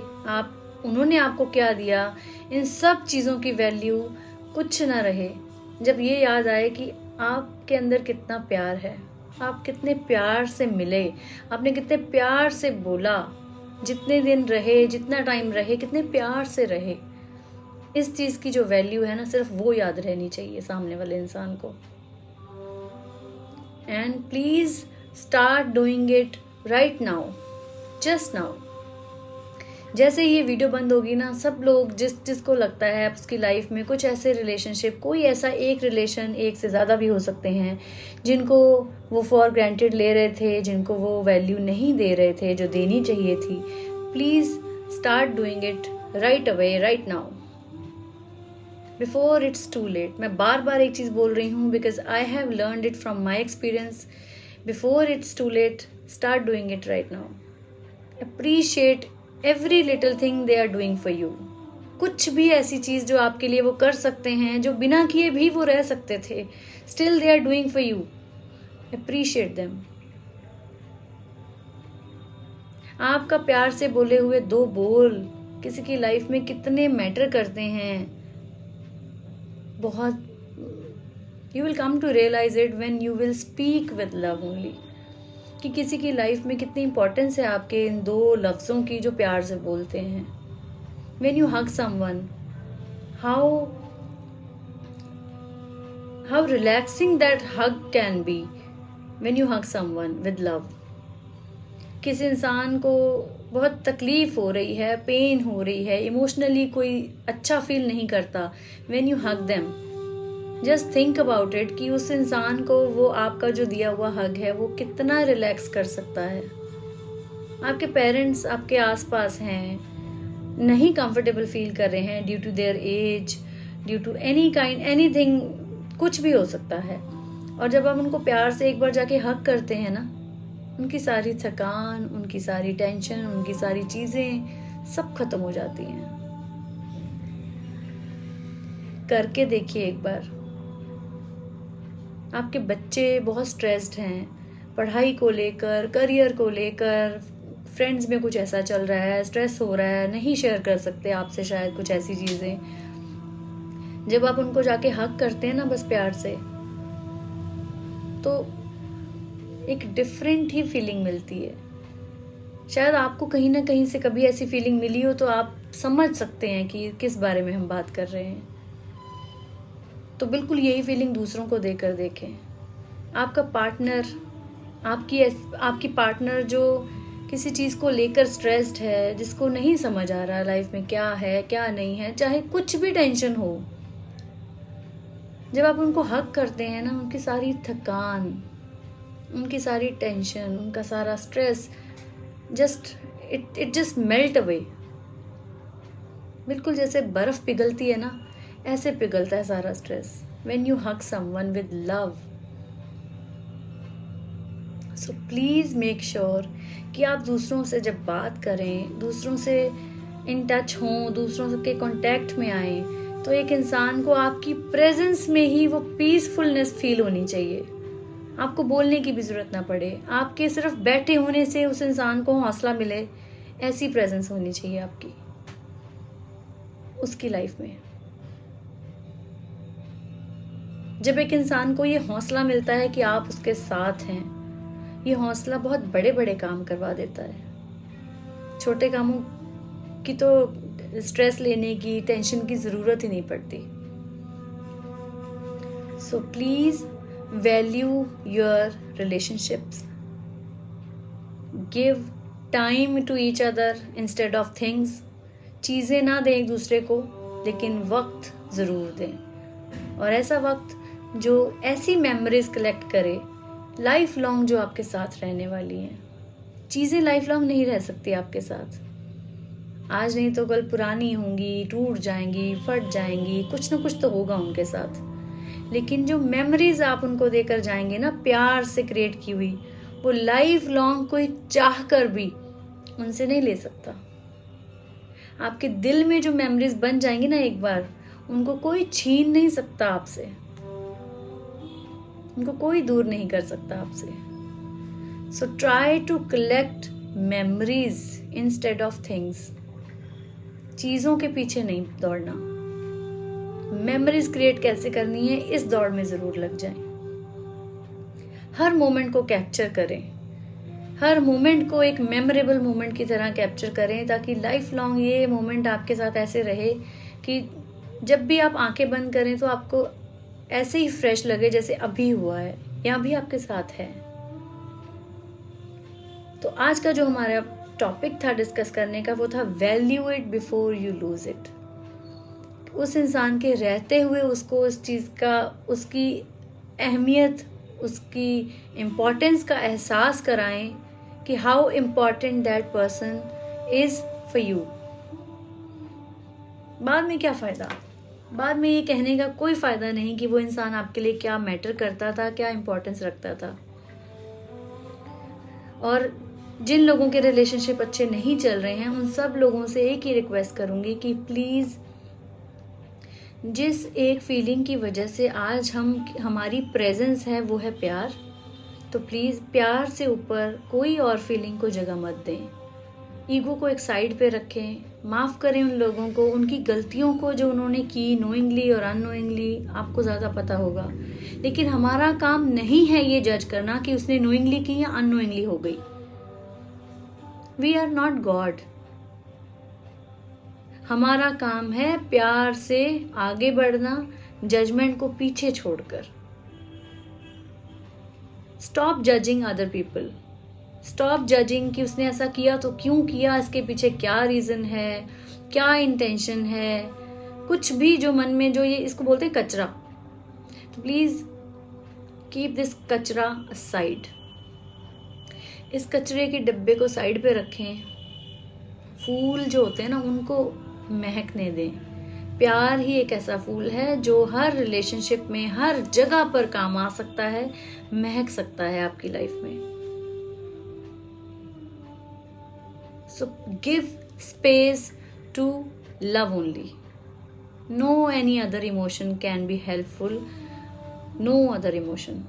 उन्होंने आपको क्या दिया, इन सब चीज़ों की वैल्यू कुछ ना रहे जब ये याद आए कि आपके अंदर कितना प्यार है, आप कितने प्यार से मिले, आपने कितने प्यार से बोला, जितने दिन रहे, जितना टाइम रहे, कितने प्यार से रहे। इस चीज़ की जो वैल्यू है ना, सिर्फ वो याद रहनी चाहिए सामने वाले इंसान को। And please start doing it right now, just now. जैसे ये वीडियो बंद होगी ना, सब लोग जिसको लगता है उसकी लाइफ में कुछ ऐसे रिलेशनशिप, कोई ऐसा एक रिलेशन, एक से ज़्यादा भी हो सकते हैं, जिनको वो फॉर ग्रांटेड ले रहे थे, जिनको वो वैल्यू नहीं दे रहे थे जो देनी चाहिए थी, please start doing it right away, right now, before it's too late. मैं बार बार एक चीज़ बोल रही हूँ because I have learned it from my experience. Before it's too late, start doing it right now. Appreciate every little thing they are doing for you. कुछ भी ऐसी चीज जो आपके लिए वो कर सकते हैं, जो बिना किए भी वो रह सकते थे, still they are doing for you. Appreciate them. आपका प्यार से बोले हुए दो बोल किसी की लाइफ में कितने मैटर करते हैं, बहुत। You will come to realize it when you will speak with love only, कि किसी की लाइफ में कितनी इंपॉर्टेंस है आपके इन दो लफ्ज़ों की जो प्यार से बोलते हैं। When you hug someone, how relaxing that hug can be when you hug someone with love. किस इंसान को बहुत तकलीफ हो रही है, पेन हो रही है, इमोशनली कोई अच्छा फील नहीं करता, when you hug them, just think about it कि उस इंसान को वो आपका जो दिया हुआ हग है वो कितना रिलैक्स कर सकता है। आपके पेरेंट्स आपके आसपास हैं, नहीं कंफर्टेबल फील कर रहे हैं due to their age, due to anything, कुछ भी हो सकता है। और जब आप उनको प्यार से एक बार जाके हक करते हैं ना, उनकी सारी थकान, उनकी सारी टेंशन, उनकी सारी चीजें सब खत्म हो जाती हैं। करके देखिए एक बार। आपके बच्चे बहुत स्ट्रेस्ड हैं, पढ़ाई को लेकर, करियर को लेकर, फ्रेंड्स में कुछ ऐसा चल रहा है, स्ट्रेस हो रहा है, नहीं शेयर कर सकते आपसे शायद कुछ ऐसी चीजें। जब आप उनको जाके हक करते हैं ना बस प्यार से, तो एक डिफरेंट ही फीलिंग मिलती है। शायद आपको कहीं ना कहीं से कभी ऐसी फीलिंग मिली हो, तो आप समझ सकते हैं कि किस बारे में हम बात कर रहे हैं। तो बिल्कुल यही फीलिंग दूसरों को देकर देखें। आपका पार्टनर, आपकी पार्टनर जो किसी चीज़ को लेकर स्ट्रेस्ड है, जिसको नहीं समझ आ रहा लाइफ में क्या है क्या नहीं है, चाहे कुछ भी टेंशन हो, जब आप उनको हक करते हैं ना, उनकी सारी थकान, उनकी सारी टेंशन, उनका सारा stress it just melt away. बिल्कुल जैसे बर्फ पिघलती है ना, ऐसे पिघलता है सारा stress when you hug someone with love. So please make sure कि आप दूसरों से जब बात करें, दूसरों से इन टच हों, दूसरों के कांटेक्ट में आए, तो एक इंसान को आपकी प्रेजेंस में ही वो पीसफुलनेस फील होनी चाहिए। आपको बोलने की भी जरूरत ना पड़े, आपके सिर्फ बैठे होने से उस इंसान को हौसला मिले, ऐसी प्रेजेंस होनी चाहिए आपकी उसकी लाइफ में। जब एक इंसान को ये हौसला मिलता है कि आप उसके साथ हैं, ये हौसला बहुत बड़े बड़े काम करवा देता है। छोटे कामों की तो स्ट्रेस लेने की, टेंशन की जरूरत ही नहीं पड़ती। So please value your relationships, give time to each other instead of things. चीजें ना दें एक दूसरे को, लेकिन वक्त जरूर दें, और ऐसा वक्त जो ऐसी मेमोरीज कलेक्ट करे लाइफ लॉन्ग, जो आपके साथ रहने वाली हैं। चीजें लाइफ लॉन्ग नहीं रह सकती आपके साथ, आज नहीं तो कल पुरानी होंगी, टूट जाएंगी, फट जाएंगी, कुछ ना कुछ तो होगा उनके साथ। लेकिन जो मेमोरीज आप उनको देकर जाएंगे ना, प्यार से क्रिएट की हुई, वो लाइफ लॉन्ग कोई चाह कर भी उनसे नहीं ले सकता। आपके दिल में जो मेमोरीज बन जाएंगी ना एक बार, उनको कोई छीन नहीं सकता आपसे, उनको कोई दूर नहीं कर सकता आपसे। So try to collect memories instead of things. चीजों के पीछे नहीं दौड़ना, मेमोरीज क्रिएट कैसे करनी है इस दौड़ में जरूर लग जाएं। हर मोमेंट को कैप्चर करें, हर मोमेंट को एक मेमोरेबल मोमेंट की तरह कैप्चर करें, ताकि लाइफ लॉन्ग ये मोमेंट आपके साथ ऐसे रहे कि जब भी आप आंखें बंद करें तो आपको ऐसे ही फ्रेश लगे जैसे अभी हुआ है या अभी आपके साथ है। तो आज का जो हमारा टॉपिक था डिस्कस करने का, वो था value it before you lose it. उस इंसान के रहते हुए उसको उस चीज का, उसकी अहमियत, उसकी इम्पोर्टेंस का एहसास कराएं कि how important that person is for you. बाद में क्या फायदा, बाद में ये कहने का कोई फायदा नहीं कि वो इंसान आपके लिए क्या मैटर करता था, क्या इम्पोर्टेंस रखता था। और जिन लोगों के रिलेशनशिप अच्छे नहीं चल रहे हैं, उन सब लोगों से एक ही रिक्वेस्ट करूंगी कि प्लीज, जिस एक फीलिंग की वजह से आज हमारी प्रेजेंस है वो है प्यार, तो प्लीज प्यार से ऊपर कोई और फीलिंग को जगह मत दें। ईगो को एक साइड पे रखें, माफ करें उन लोगों को, उनकी गलतियों को जो उन्होंने की नोइंगली और अननोइंगली, आपको ज्यादा पता होगा। लेकिन हमारा काम नहीं है ये जज करना कि उसने नोइंगली की या अननोइंगली हो गई। We are not God. हमारा काम है प्यार से आगे बढ़ना, जजमेंट को पीछे छोड़कर। Stop judging other people, stop judging कि उसने ऐसा किया तो क्यों किया, इसके पीछे क्या रीजन है, क्या इंटेंशन है, कुछ भी जो मन में जो ये इसको बोलते हैं कचरा, तो प्लीज कीप दिस कचरा असाइड। इस कचरे के डब्बे को साइड पे रखें। फूल जो होते हैं ना उनको महकने दें। प्यार ही एक ऐसा फूल है जो हर रिलेशनशिप में हर जगह पर काम आ सकता है, महक सकता है आपकी लाइफ में। So give space to love only. No any other emotion can be helpful, no other emotion.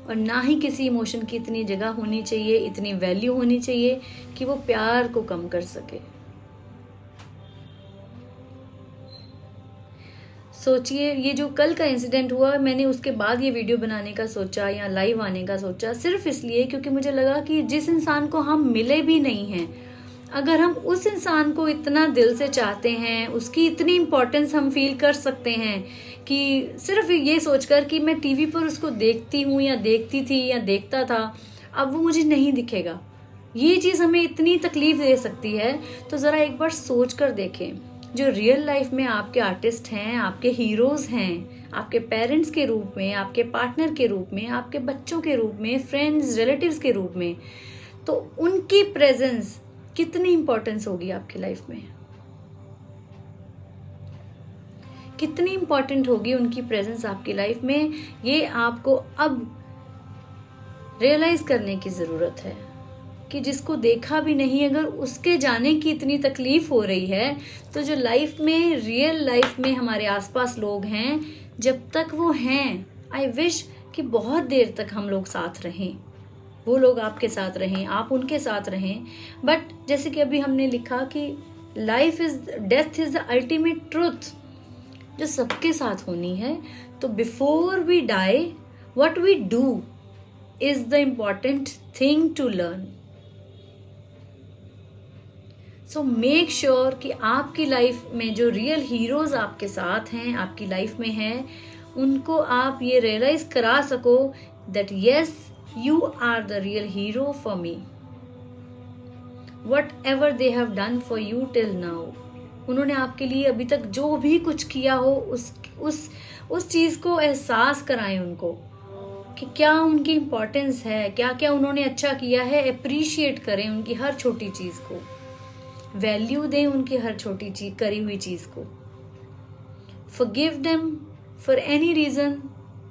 और ना ही किसी इमोशन की इतनी जगह होनी चाहिए, इतनी वैल्यू होनी चाहिए कि वो प्यार को कम कर सके। सोचिए, ये जो कल का इंसिडेंट हुआ, मैंने उसके बाद ये वीडियो बनाने का सोचा या लाइव आने का सोचा सिर्फ इसलिए क्योंकि मुझे लगा कि जिस इंसान को हम मिले भी नहीं हैं, अगर हम उस इंसान को इतना दिल से चाहते हैं, उसकी इतनी इम्पोर्टेंस हम फील कर सकते हैं कि सिर्फ ये सोचकर कि मैं टीवी पर उसको देखती हूँ या देखती थी या देखता था, अब वो मुझे नहीं दिखेगा, ये चीज़ हमें इतनी तकलीफ दे सकती है। तो ज़रा एक बार सोच कर देखें, जो रियल लाइफ में आपके आर्टिस्ट हैं, आपके हीरोज हैं, आपके पेरेंट्स के रूप में, आपके पार्टनर के रूप में, आपके बच्चों के रूप में, फ्रेंड्स रिलेटिव्स के रूप में, तो उनकी प्रेजेंस कितनी इंपॉर्टेंस होगी आपकी लाइफ में, कितनी इंपॉर्टेंट होगी उनकी प्रेजेंस आपकी लाइफ में, ये आपको अब रियलाइज करने की जरूरत है कि जिसको देखा भी नहीं, अगर उसके जाने की इतनी तकलीफ हो रही है, तो जो लाइफ में, रियल लाइफ में हमारे आसपास लोग हैं, जब तक वो हैं, आई विश कि बहुत देर तक हम लोग साथ रहें, वो लोग आपके साथ रहें, आप उनके साथ रहें। बट जैसे कि अभी हमने लिखा कि life is, death is the ultimate truth, जो सबके साथ होनी है। तो before we die, what we do is the important thing to learn. So make sure कि आपकी लाइफ में जो रियल हीरोज आपके साथ हैं, आपकी लाइफ में हैं, उनको आप ये रियलाइज करा सको that yes, you are the real hero for me. Whatever they have done for you till now, उन्होंने आपके लिए अभी तक जो भी कुछ किया हो, उस चीज को एहसास कराएं उनको कि क्या उनकी इम्पोर्टेंस है, क्या क्या उन्होंने अच्छा किया है। अप्रिशिएट करें उनकी हर छोटी चीज को, वैल्यू दें उनकी हर छोटी चीज, करी हुई चीज को। Forgive them for any reason,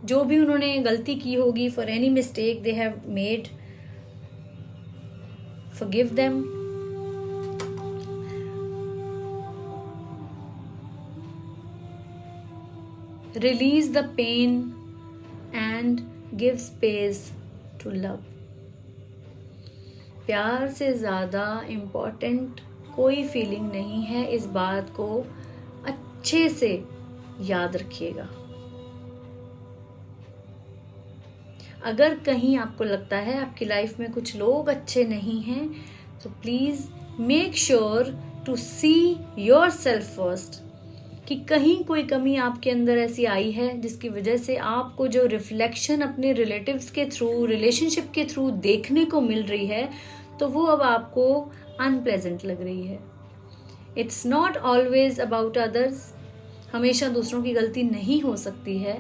जो भी उन्होंने गलती की होगी, for any mistake they have made, forgive them. Release the pain and give space to love. प्यार से ज्यादा इम्पोर्टेंट कोई फीलिंग नहीं है, इस बात को अच्छे से याद रखिएगा। अगर कहीं आपको लगता है आपकी लाइफ में कुछ लोग अच्छे नहीं हैं, तो please make sure to see yourself first, कि कहीं कोई कमी आपके अंदर ऐसी आई है जिसकी वजह से आपको जो रिफ्लेक्शन अपने रिलेटिव्स के थ्रू, रिलेशनशिप के थ्रू देखने को मिल रही है, तो वो अब आपको अनप्लेजेंट लग रही है। It's not always about others, हमेशा दूसरों की गलती नहीं हो सकती है।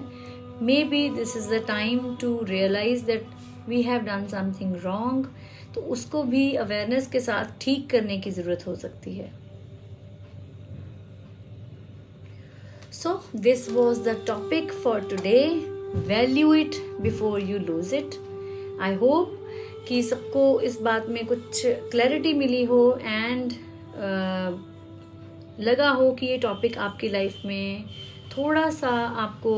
Maybe this is the time to realize that we have done something wrong, तो उसको भी अवेयरनेस के साथ ठीक करने की जरूरत हो सकती है। So this was the topic for today. Value it before you lose it. I hope कि सबको इस बात में कुछ क्लैरिटी मिली हो एंड लगा हो कि ये टॉपिक आपकी लाइफ में थोड़ा सा आपको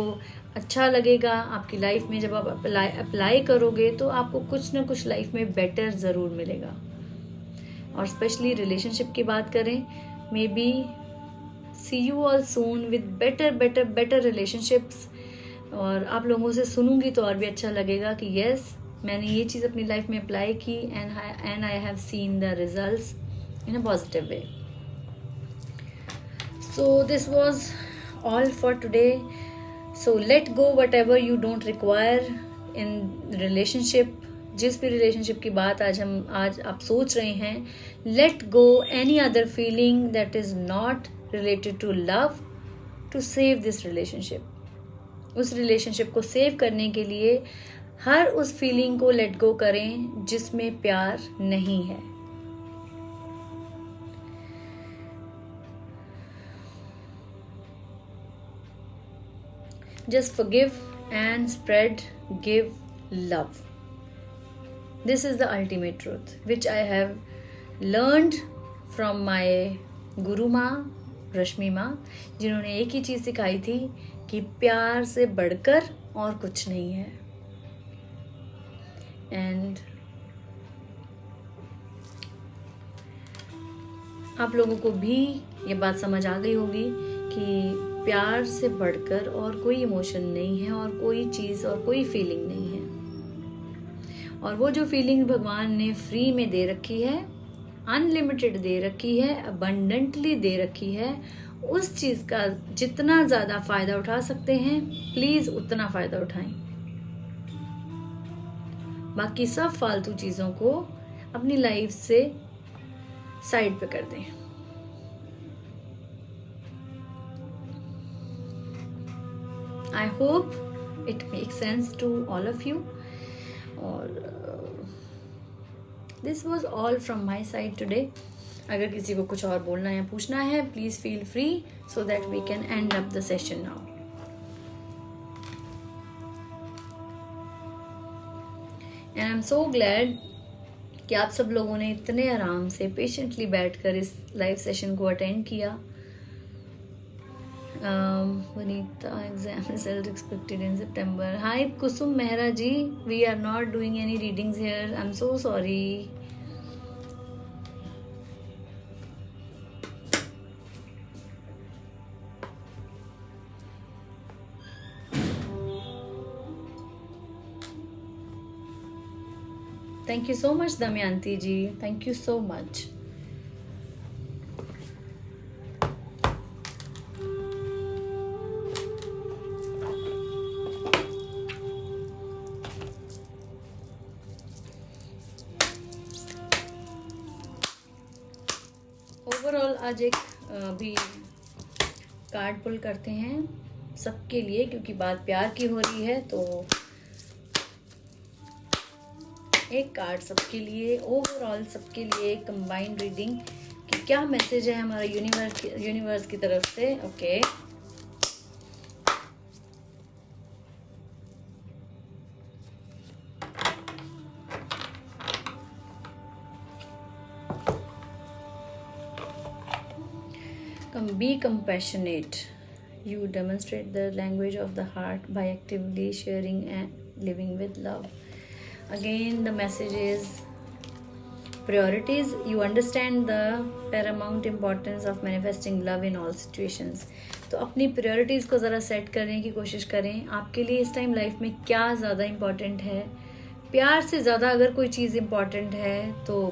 अच्छा लगेगा। आपकी लाइफ में जब आप अप्लाई करोगे तो आपको कुछ ना कुछ लाइफ में बेटर ज़रूर मिलेगा। और स्पेशली रिलेशनशिप की बात करें, may be see you all soon with better relationships। और आप लोगों से सुनूंगी तो और भी अच्छा लगेगा कि yes, मैंने ये चीज़ अपनी लाइफ में अप्लाई की and I have seen the results in a positive way। So this was all for today। So let go whatever you don't require in relationship, जिस भी रिलेशनशिप की बात आज आप सोच रहे हैं, let go any other feeling that is not related to love to save this relationship. उस रिलेशनशिप को सेव करने के लिए हर उस फीलिंग को लेट गो करें जिसमें प्यार नहीं है। Just forgive and spread, give love. This is the ultimate truth which I have learned from my Guru माँ रश्मि माँ, जिन्होंने एक ही चीज़ सिखाई थी कि प्यार से बढ़कर और कुछ नहीं है। एंड आप लोगों को भी ये बात समझ आ गई होगी कि प्यार से बढ़कर और कोई इमोशन नहीं है और कोई चीज़ और कोई फीलिंग नहीं है। और वो जो फीलिंग भगवान ने फ्री में दे रखी है, अनलिमिटेड दे रखी है, अबंडेंटली दे रखी है, उस चीज़ का जितना ज़्यादा फ़ायदा उठा सकते हैं प्लीज़ उतना फ़ायदा उठाएं। बाकी सब फालतू चीज़ों को अपनी लाइफ से साइड पे कर दें। I hope it makes sense to all of you. और this was all from my side today. अगर किसी को कुछ और बोलना या पूछना है, please feel free so that we can end up the session now. And I'm so glad कि आप सब लोगों ने इतने आराम से पेशेंटली बैठकर इस लाइव सेशन को अटेंड किया। Vanita exam result expected in September. Hi Kusum Mehra ji, we are not doing any readings here. I'm so sorry. Thank you so much Damayanti ji. Thank you so much. Overall आज एक भी card पुल करते हैं सबके लिए, क्योंकि बात प्यार की हो रही है, तो एक कार्ड सबके लिए, ओवरऑल सबके लिए कंबाइंड रीडिंग कि क्या मैसेज है हमारा यूनिवर्स की तरफ से। Okay Be compassionate. You demonstrate the language of the heart by actively sharing and living with love. Again, the message is priorities. You understand the paramount importance of manifesting love in all situations. तो अपनी priorities को ज़रा set करने की कोशिश करें। आपके लिए इस टाइम लाइफ में क्या ज़्यादा इम्पॉर्टेंट है? प्यार से ज़्यादा अगर कोई चीज़ इम्पॉर्टेंट है तो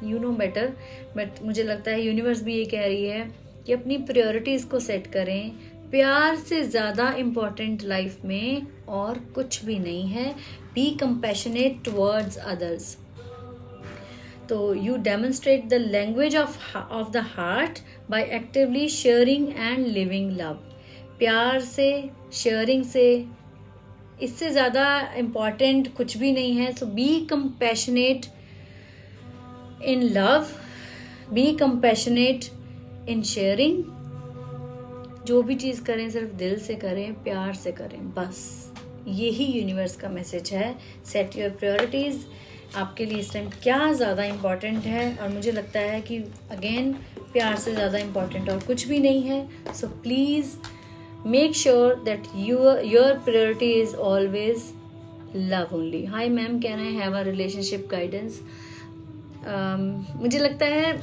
यू नो बेटर, बट मुझे लगता है यूनिवर्स भी ये कह रही है कि अपनी प्रायोरिटीज़ को सेट करें। प्यार से ज़्यादा इम्पॉर्टेंट लाइफ में और कुछ भी नहीं है। Be compassionate towards others. तो you demonstrate the language of the heart by actively sharing and living love. प्यार से, शेयरिंग से, इससे ज़्यादा इम्पॉर्टेंट कुछ भी नहीं है। So be compassionate in love, be compassionate in sharing. जो भी चीज़ करें सिर्फ दिल से करें, प्यार से करें, बस यही यूनिवर्स का मैसेज है। Set your priorities. आपके लिए इस टाइम क्या ज़्यादा इम्पॉर्टेंट है, और मुझे लगता है कि अगेन प्यार से ज़्यादा इम्पॉर्टेंट और कुछ भी नहीं है। So please make sure that your priority is always love only. High ma'am, can I have a relationship guidance? मुझे लगता है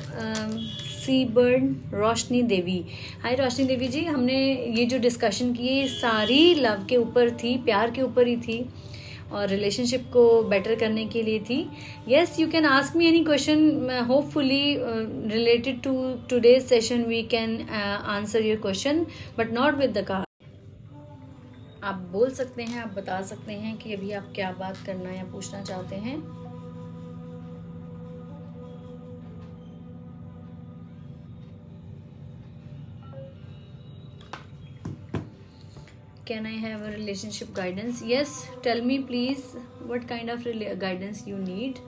सी बर्ड रोशनी देवी। हाय रोशनी देवी जी, हमने ये जो डिस्कशन की सारी लव के ऊपर थी, प्यार के ऊपर ही थी और रिलेशनशिप को बेटर करने के लिए थी। Yes, you can ask me any question. Hopefully related to today's session we can answer your question, but not with the card. आप बोल सकते हैं, आप बता सकते हैं कि अभी आप क्या बात करना या पूछना चाहते हैं। Can I have a relationship guidance? Yes, tell me please what kind of guidance you need.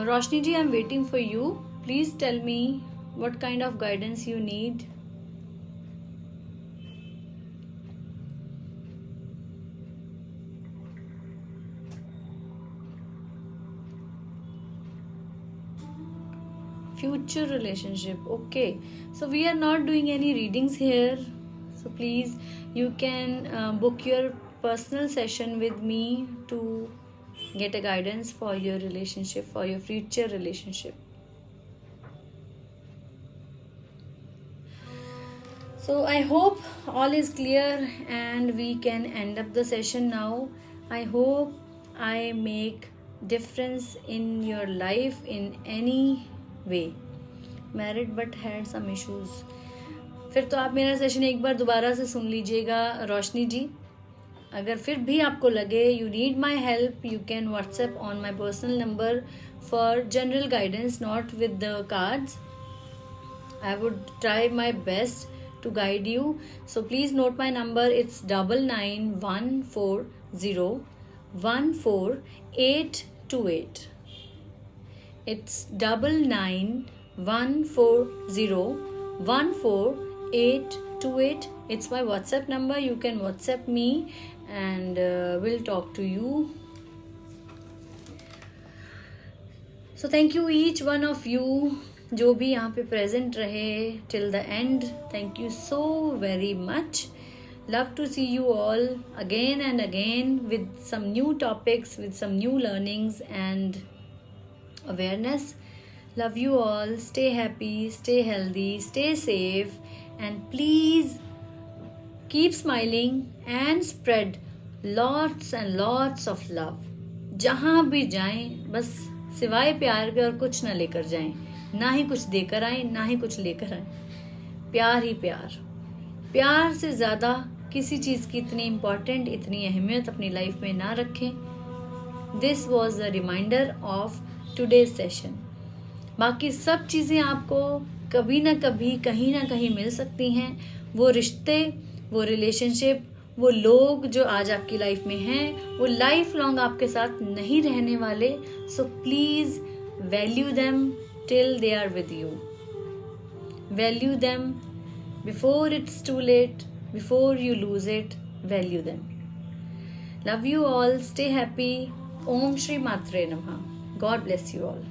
Roshni ji, I'm waiting for you. Please tell me what kind of guidance you need. Future relationship. Okay, so we are not doing any readings here, so please you can book your personal session with me to get a guidance for your relationship, for your future relationship. So I hope all is clear and we can end up the session now. I hope I make difference in your life in any way. Married but had some issues. फिर तो आप मेरा session एक बार दोबारा से सुन लीजिएगा रोशनी जी. अगर फिर भी आपको लगे you need my help, you can WhatsApp on my personal number for general guidance, not with the cards. I would try my best to guide you. So please note my number. It's 9914014828. It's 9914014828. It's my WhatsApp number. You can WhatsApp me and we'll talk to you. So thank you each one of you जो भी यहाँ पे present रहे till the end. Thank you so very much. Love to see you all again and again with some new topics, with some new learnings and awareness. Love you all. Stay happy, stay healthy, stay safe, and please keep smiling and spread lots and lots of love. जहाँ भी जाएं बस सिवाय प्यार के और कुछ ना लेकर जाएं, ना ही कुछ देकर आए ना ही कुछ लेकर आए. प्यार ही प्यार. प्यार से ज़्यादा किसी चीज़ की इतनी इम्पोर्टेंट, इतनी अहमियत अपनी लाइफ में ना रखें. This was the reminder of today's session. बाकी सब चीज़ें आपको कभी ना कभी कहीं ना कहीं मिल सकती हैं. वो रिश्ते, वो रिलेशनशिप, वो लोग जो आज आपकी लाइफ में हैं, वो लाइफ लॉन्ग आपके साथ नहीं रहने वाले. So please value them till they are with you. Value them before it's too late, before you lose it. Value them. Love you all. Stay happy. Om Shri Matre Namaha. God bless you all.